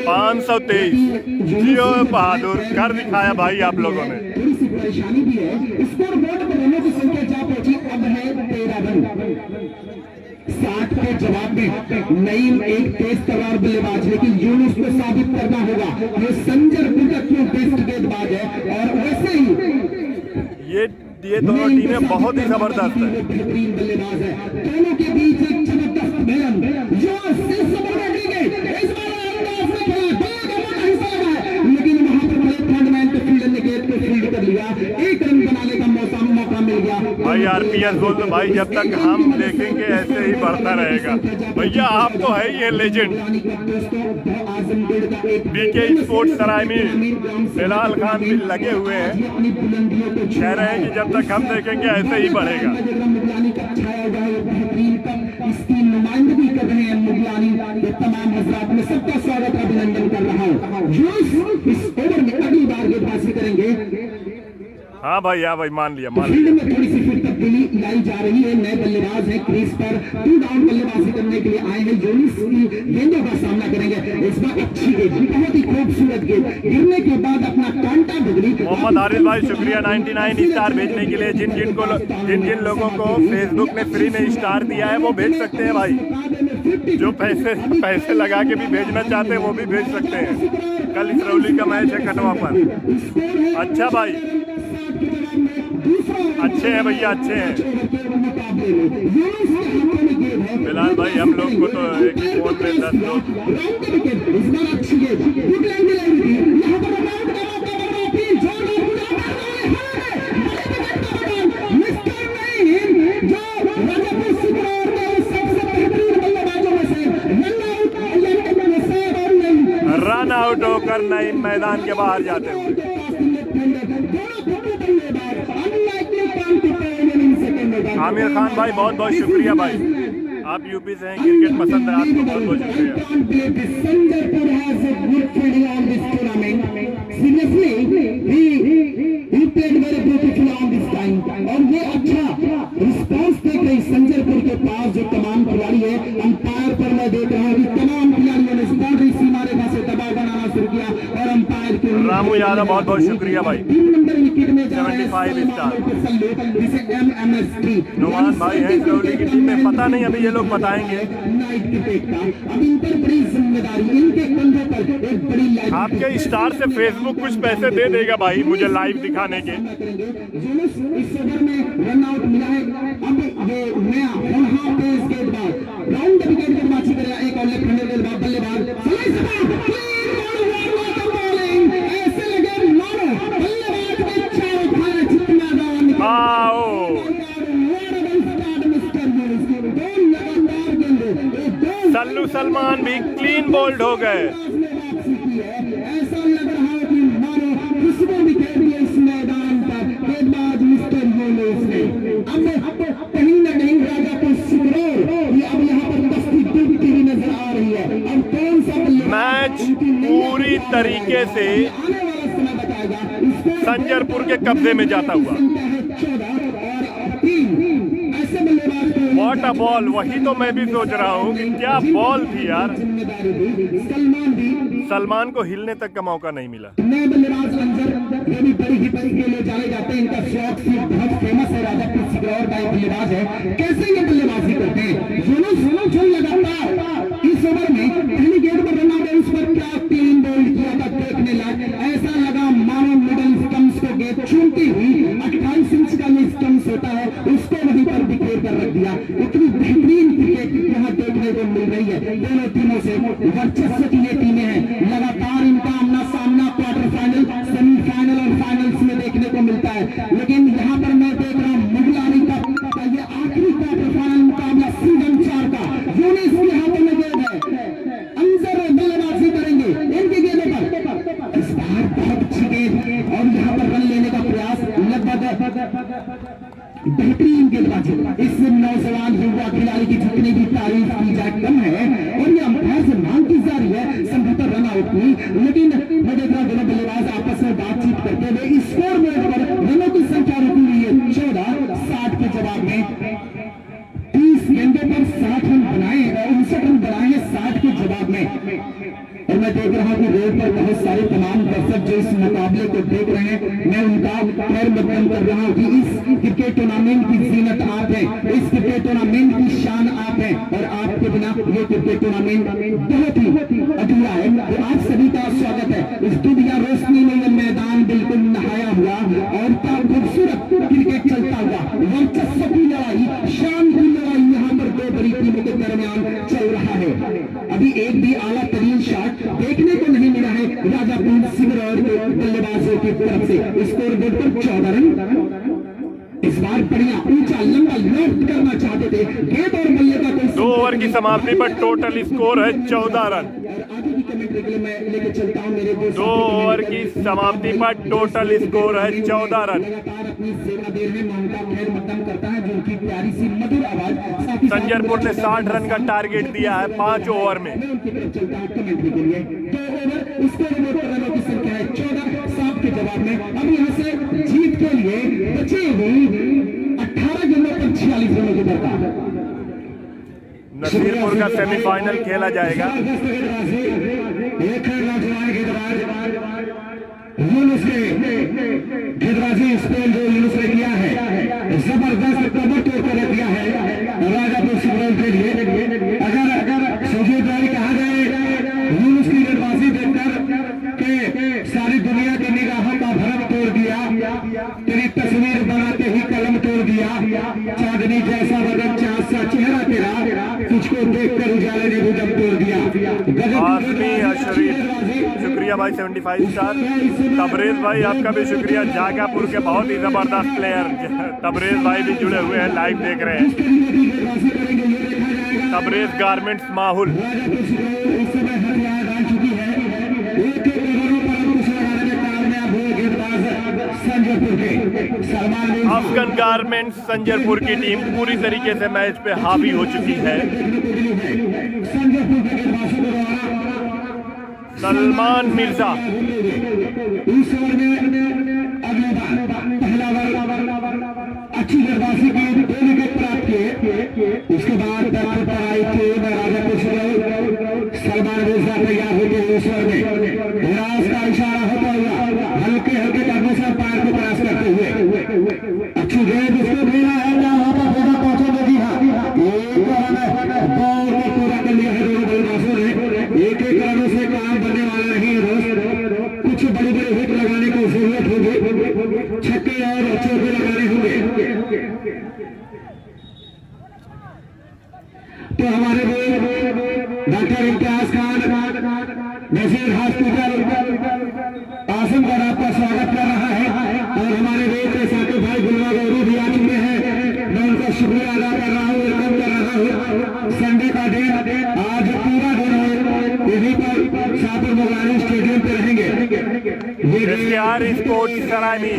523 जियो बहादुर कर दिखाया भाई आप लोगों ने। थोड़ी सी परेशानी भी है, स्कोर बोर्ड पर रनों की संख्या जा पहुंची, अब है 13 रन। 60 के जवाब में नईम एक तेज तर्रार बल्लेबाज, लेकिन यूनुस को साबित करना होगा ये संजरपुर का क्यों बेस्ट गेंदबाज है। और वैसे ही ये दोनों टीमें बहुत ही जबरदस्त है। बेहतरीन बल्लेबाज है, दोनों के बीच एक जबरदस्त बयान जो इस बार लेकिन वहां पर फ्रंटमैन के फील्डर ने गेंद को फील्ड कर लिया, 1 रन बनाने का मौका मिल गया। भाई आरपीएस बोल तो भाई जब तक हम देखेंगे ऐसे ही बढ़ता रहेगा। भैया आप तो है ही लेजेंड। बीके स्पोर्ट्स सरायमीर फिलहाल खान भी लगे हुए हैं, कह रहे हैं कि जब तक हम देखेंगे ऐसे ही बढ़ेगा। इसकी नुमाइंदगी कर रहे हैं मुगलानी। ये तमाम हजरात में सबका स्वागत अभिनंदन कर रहा हूँ। इस ओवर में अगली बार गेंदबाजी करेंगे। हाँ भाई मान लिया। फील्ड में थोड़ी सी फिर तब्दीली लाई जा रही है, नए बल्लेबाज हैं क्रीज पर, 2 डाउन बल्लेबाजी करने के लिए आए हैं। यूनुस की गेंदों का सामना करेंगे। इस बार अच्छी गेंद, बहुत ही खूबसूरत गेंद, गिरने के बाद अपना कांटा बदली। मोहम्मद हारिस भाई शुक्रिया 99 स्टार भेजने के लिए। जिन जिन लोगों को फेसबुक ने फ्री में स्टार दिया है वो भेज सकते हैं भाई। जो पैसे लगा के भी भेजना चाहते हैं वो भी भेज सकते हैं। कल इसरौली का मैच है कटवा पर। अच्छा भाई, अच्छे हैं भैया, अच्छे हैं। फिलहाल भाई हम लोग को तो एक ही फोन पे 10 लोग। रन आउट होकर नईम मैदान के बाहर जाते हुए। आमिर खान भाई बहुत बहुत शुक्रिया भाई, आप यूपी से हैं, क्रिकेट पसंद है आपको, बहुत बहुत शुक्रिया। और ये अच्छा रिस्पॉन्स देख रही संजयपुर के पास जो तमाम खिलाड़ी है, अंपायर पर मैं देख रहा हूँ कि तमाम खिलाड़ियों ने बाउंड्री सीमा रेखा से दबाव बनाना शुरू किया और अंपायर के रामू यादव बहुत बहुत शुक्रिया भाई, 3 नंबर विकेट में 75 स्टार। जिसे MMS3 नुमान भाई है इसराइली की टीम में, पता नहीं अभी ये लोग बताएंगे। नाइट क्रिकेट का अब इन पर बड़ी जिम्मेदारी, इनके कंधों पर एक बड़ी लाइफ। आपके स्टार से फेसबुक कुछ पैसे दे देगा भाई मुझे लाइव दिखाने के। इस ओवर में रन आउट मिला है। अब ये नया हाफ पेस गेंदबाज राउंड द विकेट गेंदबाजी करेगा, एक और लेफ्ट हैंडर गेंदबाज बल्लेबाज ऐसे लगे मानो बल्लेबाज के चारों खाने जितना दावा निकला। सल्लू सलमान भी क्लीन बोल्ड हो गए। ऐसा लग रहा है कि मानो किसने विकेट दिए इस मैदान पर गेंदबाज मिस्टर यूनुस ने। अब कहीं न कहीं राजापुर सिकरौर ये अब यहाँ पर दस्ती डूबती हुई नजर आ रही है। अब कौन सा मैच पूरी तरीके से आने वाला समय बताएगा। संजरपुर के कब्जे में जाता हुआ। 14 और 3 ऐसे बल्लेबाज को व्हाट अ बॉल, वही तो मैं भी सोच रहा हूँ कि क्या बॉल थी यार। सलमान को हिलने तक का मौका नहीं मिला। नए बल्लेबाज अंजर ये भी बड़ी हिट के लिए जाने जाते हैं। इनका शॉट भी बहुत फेमस है, राजापुर सिकरौर का एक बल्लेबाज है। कैसे ये बल्लेबाजी करते हैं जो लगातार इस ओवर में पहली गेंद पर रन आउट है, उस पर क्या क्लीन बोल्ड किया था देखने लायक। ऐसा लगा मानो मिडल स्टंप्स को गेंद चूमती हुई 28 इंच का ये स्टंप्स होता है, उसको वहीं पर बिखेर कर रख दिया। इतनी बेहतरीन क्रिकेट यहाँ देखने को मिल रही है। दोनों टीमों से वर्चस्व की ये टीमें हैं, लगातार इनका आमना सामना क्वार्टर फाइनल, सेमीफाइनल और फाइनल्स में देखने को मिलता है। लेकिन यहाँ पर मैं देख रहा हूँ मुगलानी का ये आखिरी क्वार्टर फाइनल मुकाबला सीजन 4 का। यूनिस के हाथों में गेंद है, अंजर बल्लेबाजी करेंगे इनकी गेंदों पर। इस बार बहुत अच्छी गेंद और यहाँ पर रन लेने का प्रयास, लगभग बेहतरीन गेंदबाजी। इस नौजवान युवा खिलाड़ी की जितनी भी तारीफ की जाए कम है, और ये अंपायर से मांग की जा रही है संभवतः रन आउट की। लेकिन मैं देख रहा हूं दोनों बल्लेबाज आपस में बातचीत करते हुए स्कोर बोर्ड पर रनों की संख्या रुकी हुई है 14। 60 के जवाब में 30 गेंदों पर 60 रन बनाए, 59 रन बनाए हैं 60 के जवाब में। और मैं देख रहा हूं कि रोड पर बहुत सारे तमाम दर्शक जो इस मुकाबले को देख रहे हैं, मैं उनका खैर मकदम कर रहा हूं कि इस क्रिकेट टूर्नामेंट की जीनत आप हैं, इस क्रिकेट टूर्नामेंट की शान आप हैं, और आपके बिना ये क्रिकेट टूर्नामेंट बहुत ही अधूरा है। तो आप सभी का स्वागत है। इस दुनिया रोशनी में ये मैदान बिल्कुल नहाया हुआ और क्या खूबसूरत क्रिकेट चलता हुआ, वर्चस्व की लड़ाई, शान की लड़ाई यहाँ पर दो बड़ी टीमों के दरमियान चल रहा है। अभी एक भी आला तरीन शॉट देखने को नहीं मिला है राजापुर सिकरौर के बल्लेबाजों की तरफ से। स्कोर बोर्ड पर 14 रन। इस बार बढ़िया ऊंचा लंबा लोफ्ट करना चाहते थे, गेंद और बल्ले का कोई 2 ओवर की समाप्ति पर टोटल स्कोर है 14 रन। और आगे की कमेंट्री के लिए मैं लेके चलता हूं मेरे 2 ओवर की समाप्ति पर टोटल स्कोर है 14 रन। लगातार अपनी सेवा दे रहे हैं, उनका खैर मकदम करता है जो उनकी प्यारी सी मधुर आवाज। संजरपुर ने 60 रन का टारगेट दिया है 5 ओवर में। मैं उनकी तरफ चलता हूं कमेंट्री के लिए। 2 ओवर उसके रनों की संख्या है 14। 7 के जवाब में अब यहाँ से जीत के लिए बचे हुई 18 गेंदों पर 46 रनों की दरकार। नसीरपुर का सेमीफाइनल खेला जाएगा। एक नौजवान गेंदबाज यूनुस ने गेंदबाजी स्पेल जो यूनुस ने किया है, जबरदस्त कमर तोड़ कर दिया है राजापुर सिकरौर के लिए। अगर सुजीत भाई कहा जाए यूनुस की गेंदबाजी देखकर के सारी दुनिया की निगाहों का भरम तोड़ दिया, तेरी तस्वीर बनाते ही कलम तोड़ दिया, चांदनी जैसा बदन चांद सा चेहरा तेरा, तुझको देखकर उजाले ने भी दम तोड़ दिया। शुक्रिया भाई 75 स्टार। तबरेज भाई आपका भी शुक्रिया, जागापुर के बहुत ही जबरदस्त प्लेयर तबरेज भाई भी जुड़े हुए हैं, लाइव देख रहे हैं। तबरेज गारमेंट्स माहौल संजयपुर के सलमान मिर्जा। अफगान गारमेंट्स संजयपुर की टीम पूरी तरीके से मैच पे हावी हो चुकी है। संजयपुर के गेंदबाजों के द्वारा सलमान मिर्जा इस ओवर में अगली बार पहला ओवर अच्छी गेंदबाजी की 2 विकेट प्राप्त किए। उसके बाद दर्द पर आई टीम राजापुर से सलमान मिर्जा तैयार होते हुए इस ओवर में निराश का इशारा होता हुआ हल्के हल्के कदमों से पार को क्रॉस करते हुए अच्छी गेंद उसको भेजा है वहां पर होगा पहुंचेगा। जी हाँ, एक रन बॉल को पूरा कर लिया है दोनों बल्लेबाजों ने। एक रनों से काम बनने वाला नहीं है दोस्त, कुछ बड़े बड़े हिट लगाने की जरूरत होगी, छक्के और चौके लगाने होंगे। तो हमारे डॉक्टर इम्तियाज खान नजीर हॉस्पिटल आजमगढ़ आपका स्वागत कर रहा है और हमारे वेद के साथी भाई गुलवा गौरू भी आ चुके हैं। मैं उनका शुक्रिया अदा कर रहा हूँ, वेलकम कर रहा हूँ। संडे का दिन आज पूरा दिन यहीं पर शाहपुर मोगानी स्टेडियम पे रहेंगे। एसकेआर स्पोर्ट्स सरायनी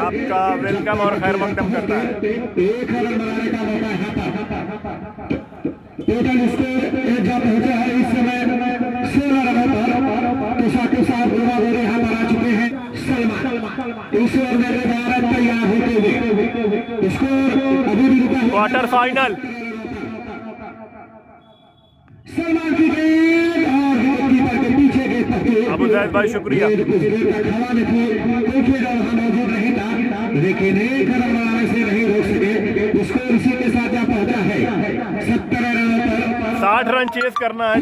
आपका वेलकम और खैर मकदम करता है। एक रन बनाने का मौका यहाँ पर टोटल स्कोर जब पहुंचा है इस समय 16 रनों पर तो साथ ही साथ गुलवा गौरू यहाँ पर आ चुके हैं। सलमान इस ओवर में भारत तैयार होते हुए स्कोर अभी भी रुका हुआ। क्वार्टर फाइनल सलमान की गेंद और कीपर के पीछे के पत्ते अबू जैद भाई शुक्रिया। कुछ देर तक हवा में थी, कोई वहां मौजूद नहीं था, लेकिन एक रन बनाने से नहीं रोक सके। स्कोर इसी के साथ यहाँ पहुंचा है 70 रनों पर 60 रन चेस करना है।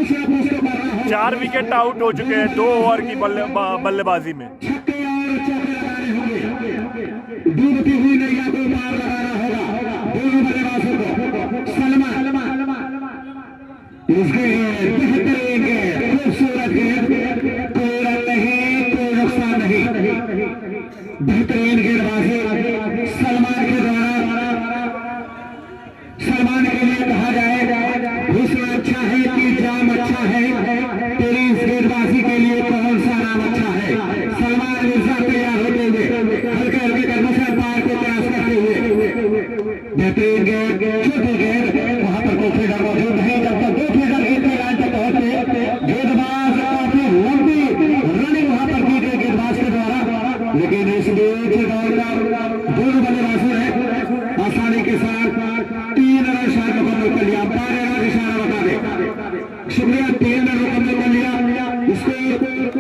4 विकेट आउट हो चुके हैं 2 ओवर की बल्लेबाजी में। छक्के और चौके लगाने होंगे, डूबती हुई नैया को पार लगाना होगा दोनों बल्लेबाजों को। सलमान इसके बेहतरीन गेंद, खूबसूरत गेंद, कोई रन नहीं, कोई नुकसान नहीं, बेहतरीन गेंदबाजी सलमान के द्वारा। सलमान के लिए कहा जाए हुस्न अच्छा है कि जाम अच्छा है, तेरी इस गेंदबाजी के लिए कौन सा नाम अच्छा है। सलमान मिर्जा तैयार होते हुए हल्के हल्के कदमों से पार को क्रॉस करते हुए बेहतरीन गेंद, छोटी गेंद, वहां पर कोई फील्डर मौजूद नहीं। जब तक 2 फील्डर एक लाइन तक पहुंचे गेंदबाज काफी लंबी रनिंग वहां पर की गई गेंदबाज के द्वारा, लेकिन इस बीच दोनों बल्लेबाजों ने आसानी के साथ 3 रन शायद मुकम्मल कर लिया। 12 रन इशारा बता दे, शुक्रिया। 3 रन मुकम्मल कर लिया। इसको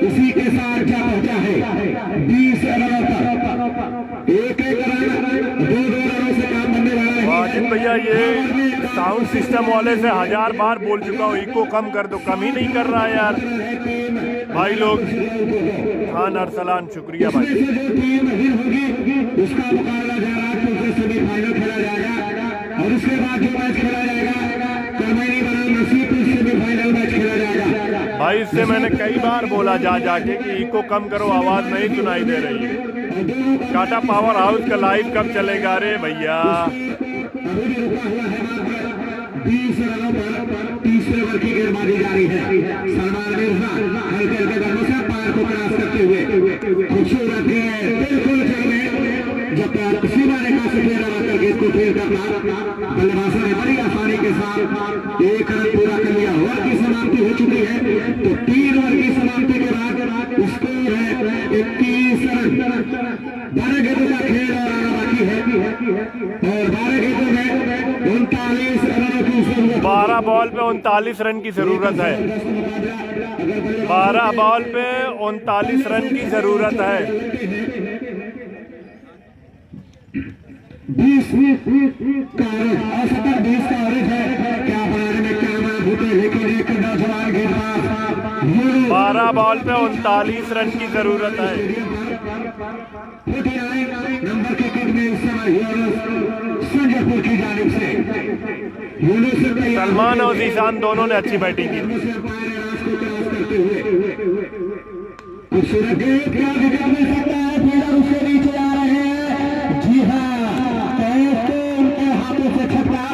इसी के साथ क्या पहुंचा है 20 रनों पर। एक रन 2 रनों से काम बनने वाला है। वाजिद भैया ये साउंड सिस्टम वाले से 1000 बार बोल चुका हूँ, इको कम कर दो, कम ही नहीं कर रहा है यार भाई लोग। खान अरसलान शुक्रिया भाई। जो टीम होगी उसका मुकाबला जयराजपुर से सेमीफाइनल खेला जाएगा और उसके बाद जो मैच खेला जाएगा करमैनी बनाम नसीबपुर सेमीफाइनल मैच खेला जाएगा। भाई इससे मैंने कई बार बोला जा जाके कि इको कम करो, आवाज नहीं सुनाई दे रही है। टाटा पावर हाउस का लाइव कब चलेगा रे भैया? अभी भी रुका हुआ है 20 रनों पर तीसरे ओवर की गेंदबाजी जारी है। सलमान मिर्जा हल्के हल्के कदमों से पार को क्रॉस करते हुए खूबसूरत गेंद बिल्कुल चले जब सीमा रेखा से फेरा मारकर गेंद को फेर करना बल्लेबाजों ने बड़ी आसानी के साथ 1 रन पूरा कर लिया। ओवर की समाप्ति हो चुकी है तो 3 ओवर की समाप्ति के बाद स्कोर है 21 रन। 12 गेंदों का खेल और आना बाकी है और 12 गेंदों में 39 रनों की जरूरत। 12 बॉल पे 39 रन की जरूरत है। 12 बॉल पे 39 रन की जरूरत है। 20 का औसतन 20 का एवरेज है। क्या बनाने में क्या भूते, लेकिन एक नौजवान गेंदबाज 12 बॉल पे 39 रन की जरूरत है। 49 नंबर के किट में इस समय संजयपुर की जानिब से सलमान और जीशान दोनों ने अच्छी बैटिंग की। खूबसूरत गेंद, क्या विकेट मिल सकता है? फील्डर उसके नीचे आ रहे हैं। जी हाँ, कैच तो उनके हाथों से छक्का,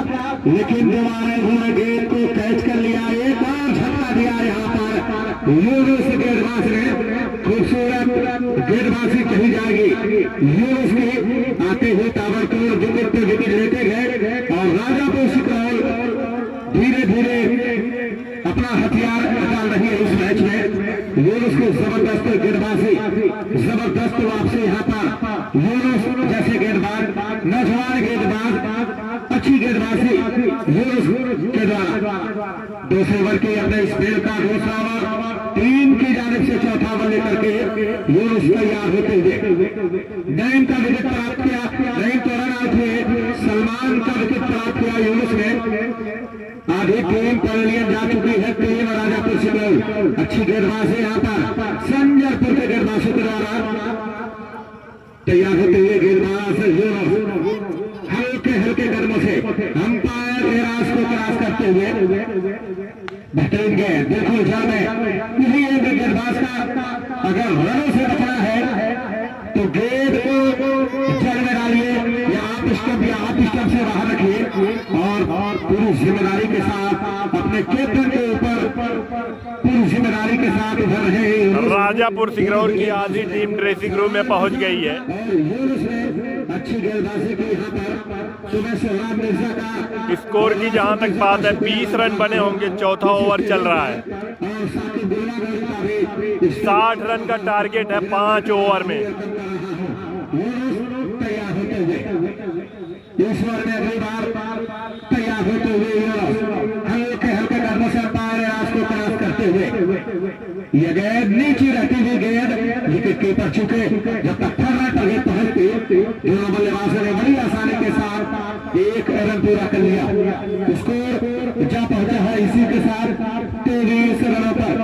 लेकिन दोबारा उन्होंने गेंद को कैच कर लिया। एक बार झटका दिया यहाँ पर यूनुस गेंदबाज ने खूबसूरत गेंदबाजी कही जाएगी। यूनुस के आते हुए ताबड़तोड़ विकेट पे विकेट लेते गए और राजापुर सिकरौल धीरे धीरे अपना हथियार डाल रही है इस मैच में। यूनुस की जबरदस्त गेंदबाजी, जबरदस्त वापसी यहाँ पर यूनुस जैसे गेंदबाज, नौजवान गेंदबाज, अच्छी गेंदबाजी यूनुस के द्वारा। 2 ओवर की अपने स्पेल का दूसरा ओवर, टीम की जानिब से चौथा ओवर लेकर के यूनुस तैयार होते हुए नईम का विकेट प्राप्त किया। नईम तो रन आउट हुए, सलमान का विकेट प्राप्त किया यूनुस ने। आधी टीम पवेलियन जा चुकी है। टीम राजापुर सिकरौल अच्छी गेंदबाजी यहाँ पर संजयपुर के गेंदबाजों के द्वारा तैयार होते हुए गेंदबाज हल्के हल्के कदमों से अंपायर एराज को क्रॉस करते हुए बेहतरीन गेंद बिल्कुल जाने। यही एक गेंदबाज का अगर रनों से बचना है तो गेंद को जड़ में डालिए या आप स्टंप से बाहर रखिए और पूरी जिम्मेदारी के साथ अपने कैप्टन के ऊपर पूरी जिम्मेदारी के साथ उभर रहे। राजापुर सिकरौल की आधी टीम ड्रेसिंग रूम में पहुंच गई है। अच्छी गेंदबाजी की यहाँ पर सुबह सोहराब मिर्जा का स्कोर की जहां तक बात है 20 रन बने होंगे, चौथा ओवर चल रहा है। 60 रन का टारगेट है 5 ओवर में। तैयार होते हुए इस ओवर में अगली बार तैयार होते हुए हल्के हल्के कदमों से अंपायर एराज को क्रॉस करते हुए यह गेंद नीचे रहती हुई गेंद विकेट कीपर चुके जब तक फर्रा टारगेट पहुंचती दोनों बल्लेबाजों ने बड़ी आसानी के साथ 1 रन पूरा कर लिया। स्कोर जा पहुंचा है इसी के साथ 23 रनों पर।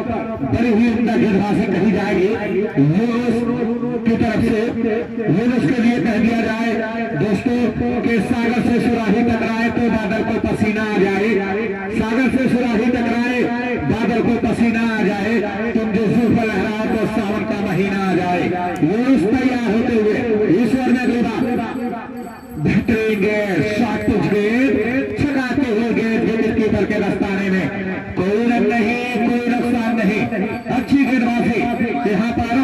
बड़ी हुई गेंदबाजी कही जाएगी यूनुस की तरफ से। यूनुस के लिए कह दिया जाए दोस्तों के सागर से सुराही टकराए तो बादल को पसीना आ जाए, सागर से सुराही टकराए बादल को पसीना आ जाए, तुम जो जुल्फ लहराओ तो सावन का महीना आ जाए। यूनुस तैयार होते हुए इस ओवर में अगली बार बेहतरीन गेंद, शॉट पिच गेंद, छकाते हुए गेंद विकेट कीपर के दस्ताने में। कोई रन नहीं, कोई नुकसान नहीं, अच्छी गेंदबाजी यहाँ पर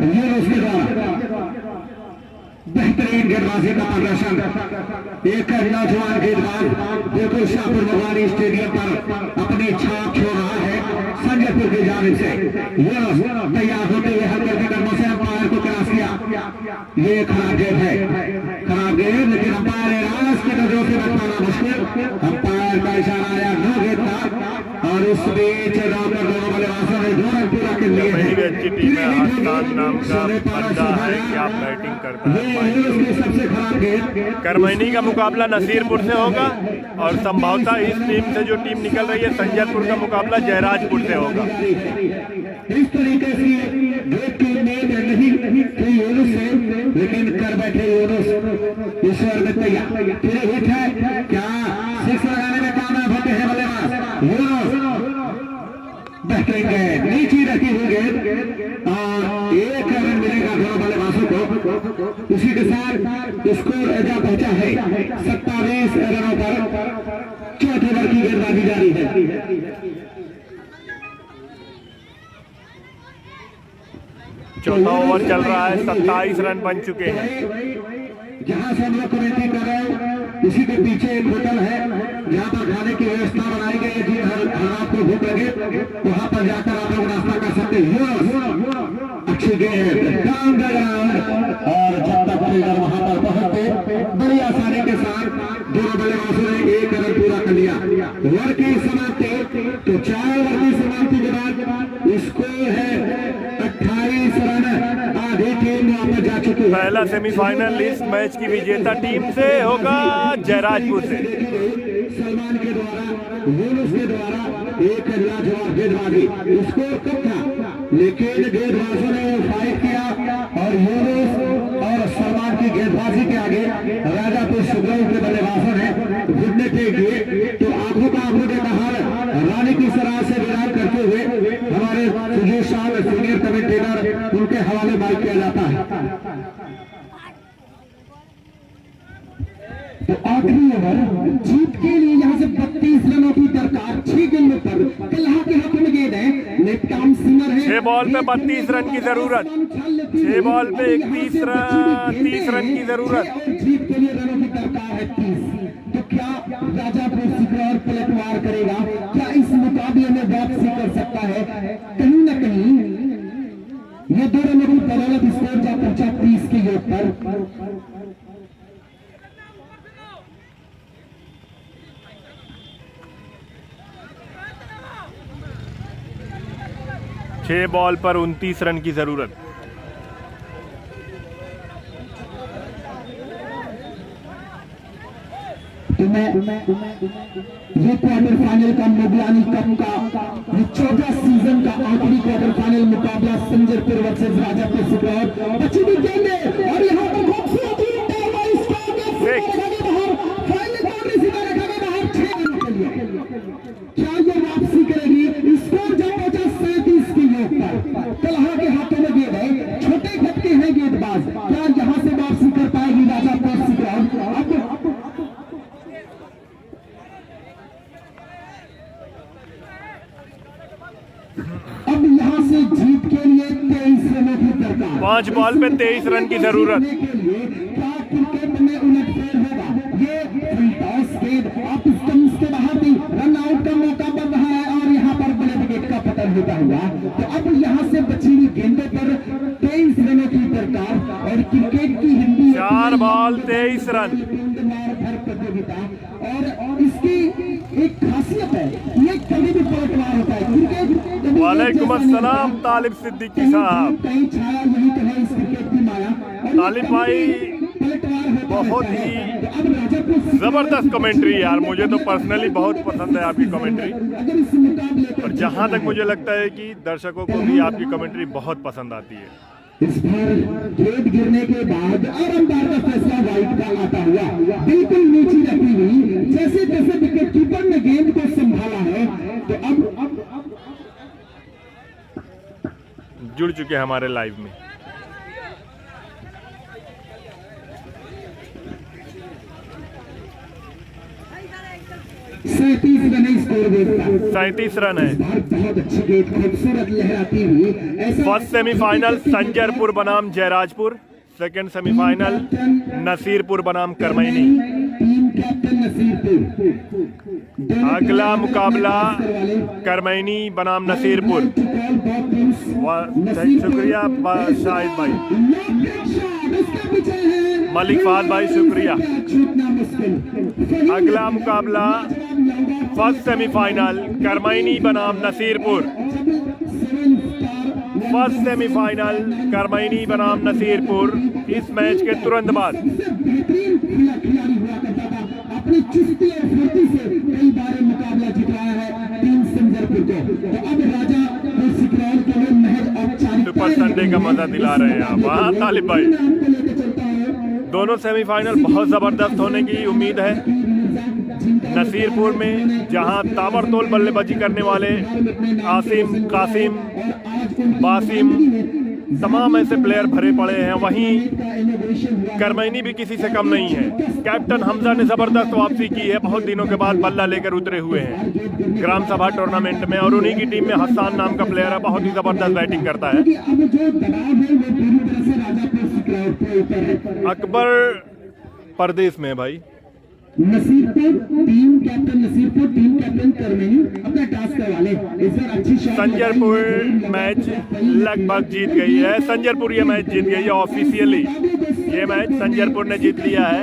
यूनुस के द्वारा। बेहतरीन गेंदबाजी का प्रदर्शन एक नौजवान गेंदबाज बिल्कुल शाहपुर भगवानी स्टेडियम पर अपनी छाप छोड़ रहा है संजयपुर की जानिब से। यूनुस तैयार होते हुए हल्के हल्के कदमों से अंपायर को क्रॉस किया। ये खराब गेंद है, खराब गेंद, लेकिन अंपायर एराज की नजरों से बच पाना मुश्किल। अंपायर का इशारा आया नो गेंद था और इस बीच दोनों बल्लेबाजों ने 2 रन पूरा कर लिए हैं। अच्छी टीम है, आस्तान नाम का बंदा है, क्या बैटिंग करता है। सबसे खराब गेंद करमैनी का मुकाबला नसीरपुर से होगा और संभवतः इस टीम से जो टीम निकल रही है संजयपुर का मुकाबला जयराजपुर से होगा। इस तरीके से गेंद की उम्मीद नहीं थी यूनुस से, लेकिन कर बैठे यूनुस इस ओवर में तैयार। फिर हिट है क्या, 6 लगाने में कामयाब होते हैं बल्लेबाज यूनुस। बेहतरीन गेंद, नीचे रखी हुई गेंद और 1 रन मिलेगा दोनों बल्लेबाजों को। उसी के साथ स्कोर जा पहुंचा है 27 रनों पर। चौथे ओवर की गेंदबाजी जारी है। चौथा ओवर चल रहा है, 27 रन बन चुके हैं। जहां से हम लोग कमेंट्री कर रहे हैं उसी के पीछे एक होटल है जहां पर खाने की व्यवस्था बनाई गई है। जी हर रात को भूख लगे वहां पर जाकर आप लोग नाश्ता कर सकते हैं। अच्छी गेंद डाउन द ग्राउंड और जब तक फील्डर वहां पर पहुंचते बड़ी आसानी के साथ दोनों बल्लेबाजों ने 1 रन पूरा कर लिया। ओवर की समाप्ति तो 4 ओवर की समाप्ति के बाद स्कोर है 28 रन। आधी टीम वापस जा चुकी है। पहला सेमीफाइनल इस मैच की विजेता टीम से होगा जयराजपुर से। सलमान के द्वारा यूनुस के द्वारा एक लाजवाब गेंदबाजी, स्कोर कम था लेकिन गेंदबाजों ने फाइट किया और यूनुस और सलमान की गेंदबाजी के आगे राजापुर सिकरौल के बल्लेबाजों ने घुटने टेक दिए। तो आंखों का आंखों के बाहर रानी की सराह से विराम करते हुए हमारे सुजीत साहब सीनियर कमेंटेटर उनके हवाले माइक किया जाता है। तो आखिरी ओवर जीत के लिए यहाँ से 32 रनों की दरकार 6 गेंदों पर। कल्हा के हाथों में गेंद है, लेफ्ट आर्म बॉल पे 32 रन की जरूरत, 6 बॉल पे 30 रन की जरूरत। जीत के लिए रनों की दरकार है 30। तो क्या राजापुर सिकरौर पलटवार करेगा? क्या इस मुकाबले में वापसी कर सकता है? कहीं न कहीं ये 2 रनों की बदौलत स्कोर जा पहुंचा 30 के योग पर। 6 बॉल पर 29 रन की जरूरत। ये क्वार्टर फाइनल का मोगलानी कप का 14 सीजन का आखिरी क्वार्टर फाइनल मुकाबला संजरपुर वर्सेस राजापुर सिकरौर। अच्छी गेंद है और यहाँ पर खूबसूरत क्या ये वापसी करेगी? स्कोर जा पहुंचा 37 के योग पर। कलहा के हाथों में गेंद है, छोटे झटके हैं गेंदबाज। क्या यहाँ से वापसी कर पाएगी राजापुर सिकरौर? अब यहाँ से जीत के लिए 23 रनों की दरकार। 5 बॉल पे 23 रन की जरूरत। क्या क्रिकेट में उलटफेर होगा? ये फुल टॉस गेंद आप स्टंप्स के बाहर भी रन आउट का मौका बन रहा है और यहाँ पर बड़े विकेट का पतन होता हुआ। तो अब यहाँ से बची हुई गेंदों पर 23 रनों की दरकार और क्रिकेट की हिंदी 4 बॉल 23 रन। प्रतियोगिता और इसकी एक खासियत है, ये कभी भी पलटवार होता है। क्रिकेट वालेकुम अस्सलाम तालिब सिद्दीकी साहब। कहीं छाया यही तो है इस क्रिकेट की माया। तालिब भाई बहुत ही जबरदस्त कमेंट्री यार, मुझे तो पर्सनली बहुत पसंद है आपकी कमेंट्री। और जहां तक मुझे लगता है कि दर्शकों को भी आपकी कमेंट्री बहुत पसंद आती है। इस बार गेंद गिरने के बाद और अंपायर का फैसला वाइड का आता हुआ, बिल्कुल नीची रखी हुई। जैसे जैसे विकेट कीपर ने गेंद को संभाला है तो अब जुड़ चुके हैं हमारे लाइव में। सैंतीस रन स्कोर गेंद का, 37 रन है। बहुत अच्छी गेंद, खूबसूरत लहराती हुई। फर्स्ट सेमीफाइनल संजरपुर बनाम जयराजपुर, सेकंड सेमीफाइनल नसीरपुर बनाम करमैनी। Team captain Nasirpur. अगला मुकाबला करमैनी बनाम नसीरपुर। शुक्रिया शाहिद भाई, मलिक फाद भाई शुक्रिया। अगला मुकाबला फर्स्ट सेमीफाइनल करमैनी बनाम नसीरपुर। फर्स्ट सेमीफाइनल करमैनी बनाम नसीरपुर। इस मैच के तुरंत बाद अपनी चुस्ती और फुर्ती से कई बार मुकाबला जिताया है टीम संजरपुर को। तो अब राजापुर सिकरौर के लिए महज औपचारिक सुपर संडे का मजा दिला रहे हैं आप। हाँ तालिब भाई, दोनों सेमीफाइनल बहुत जबरदस्त होने की उम्मीद है। नसीरपुर में जहां ताबड़तोड़ बल्लेबाजी करने वाले आसिम, कासिम, बासिम तमाम ऐसे प्लेयर भरे पड़े हैं, वहीं करमैनी भी किसी से कम नहीं है। कैप्टन हमजा ने जबरदस्त वापसी की है, बहुत दिनों के बाद बल्ला लेकर उतरे हुए हैं ग्राम सभा टूर्नामेंट में। और उन्हीं की टीम में हसन नाम का प्लेयर है, बहुत ही जबरदस्त बैटिंग करता है। अकबर परदेश में भाई। Nasirpur team captain, Nasirpur team captain Karmaini अपना टास्क वाले इस बार अच्छी शॉट। संजरपुर मैच लगभग जीत गई है। संजरपुर ये मैच जीत गई है ऑफिशियली। ये मैच संजरपुर ने जीत लिया है।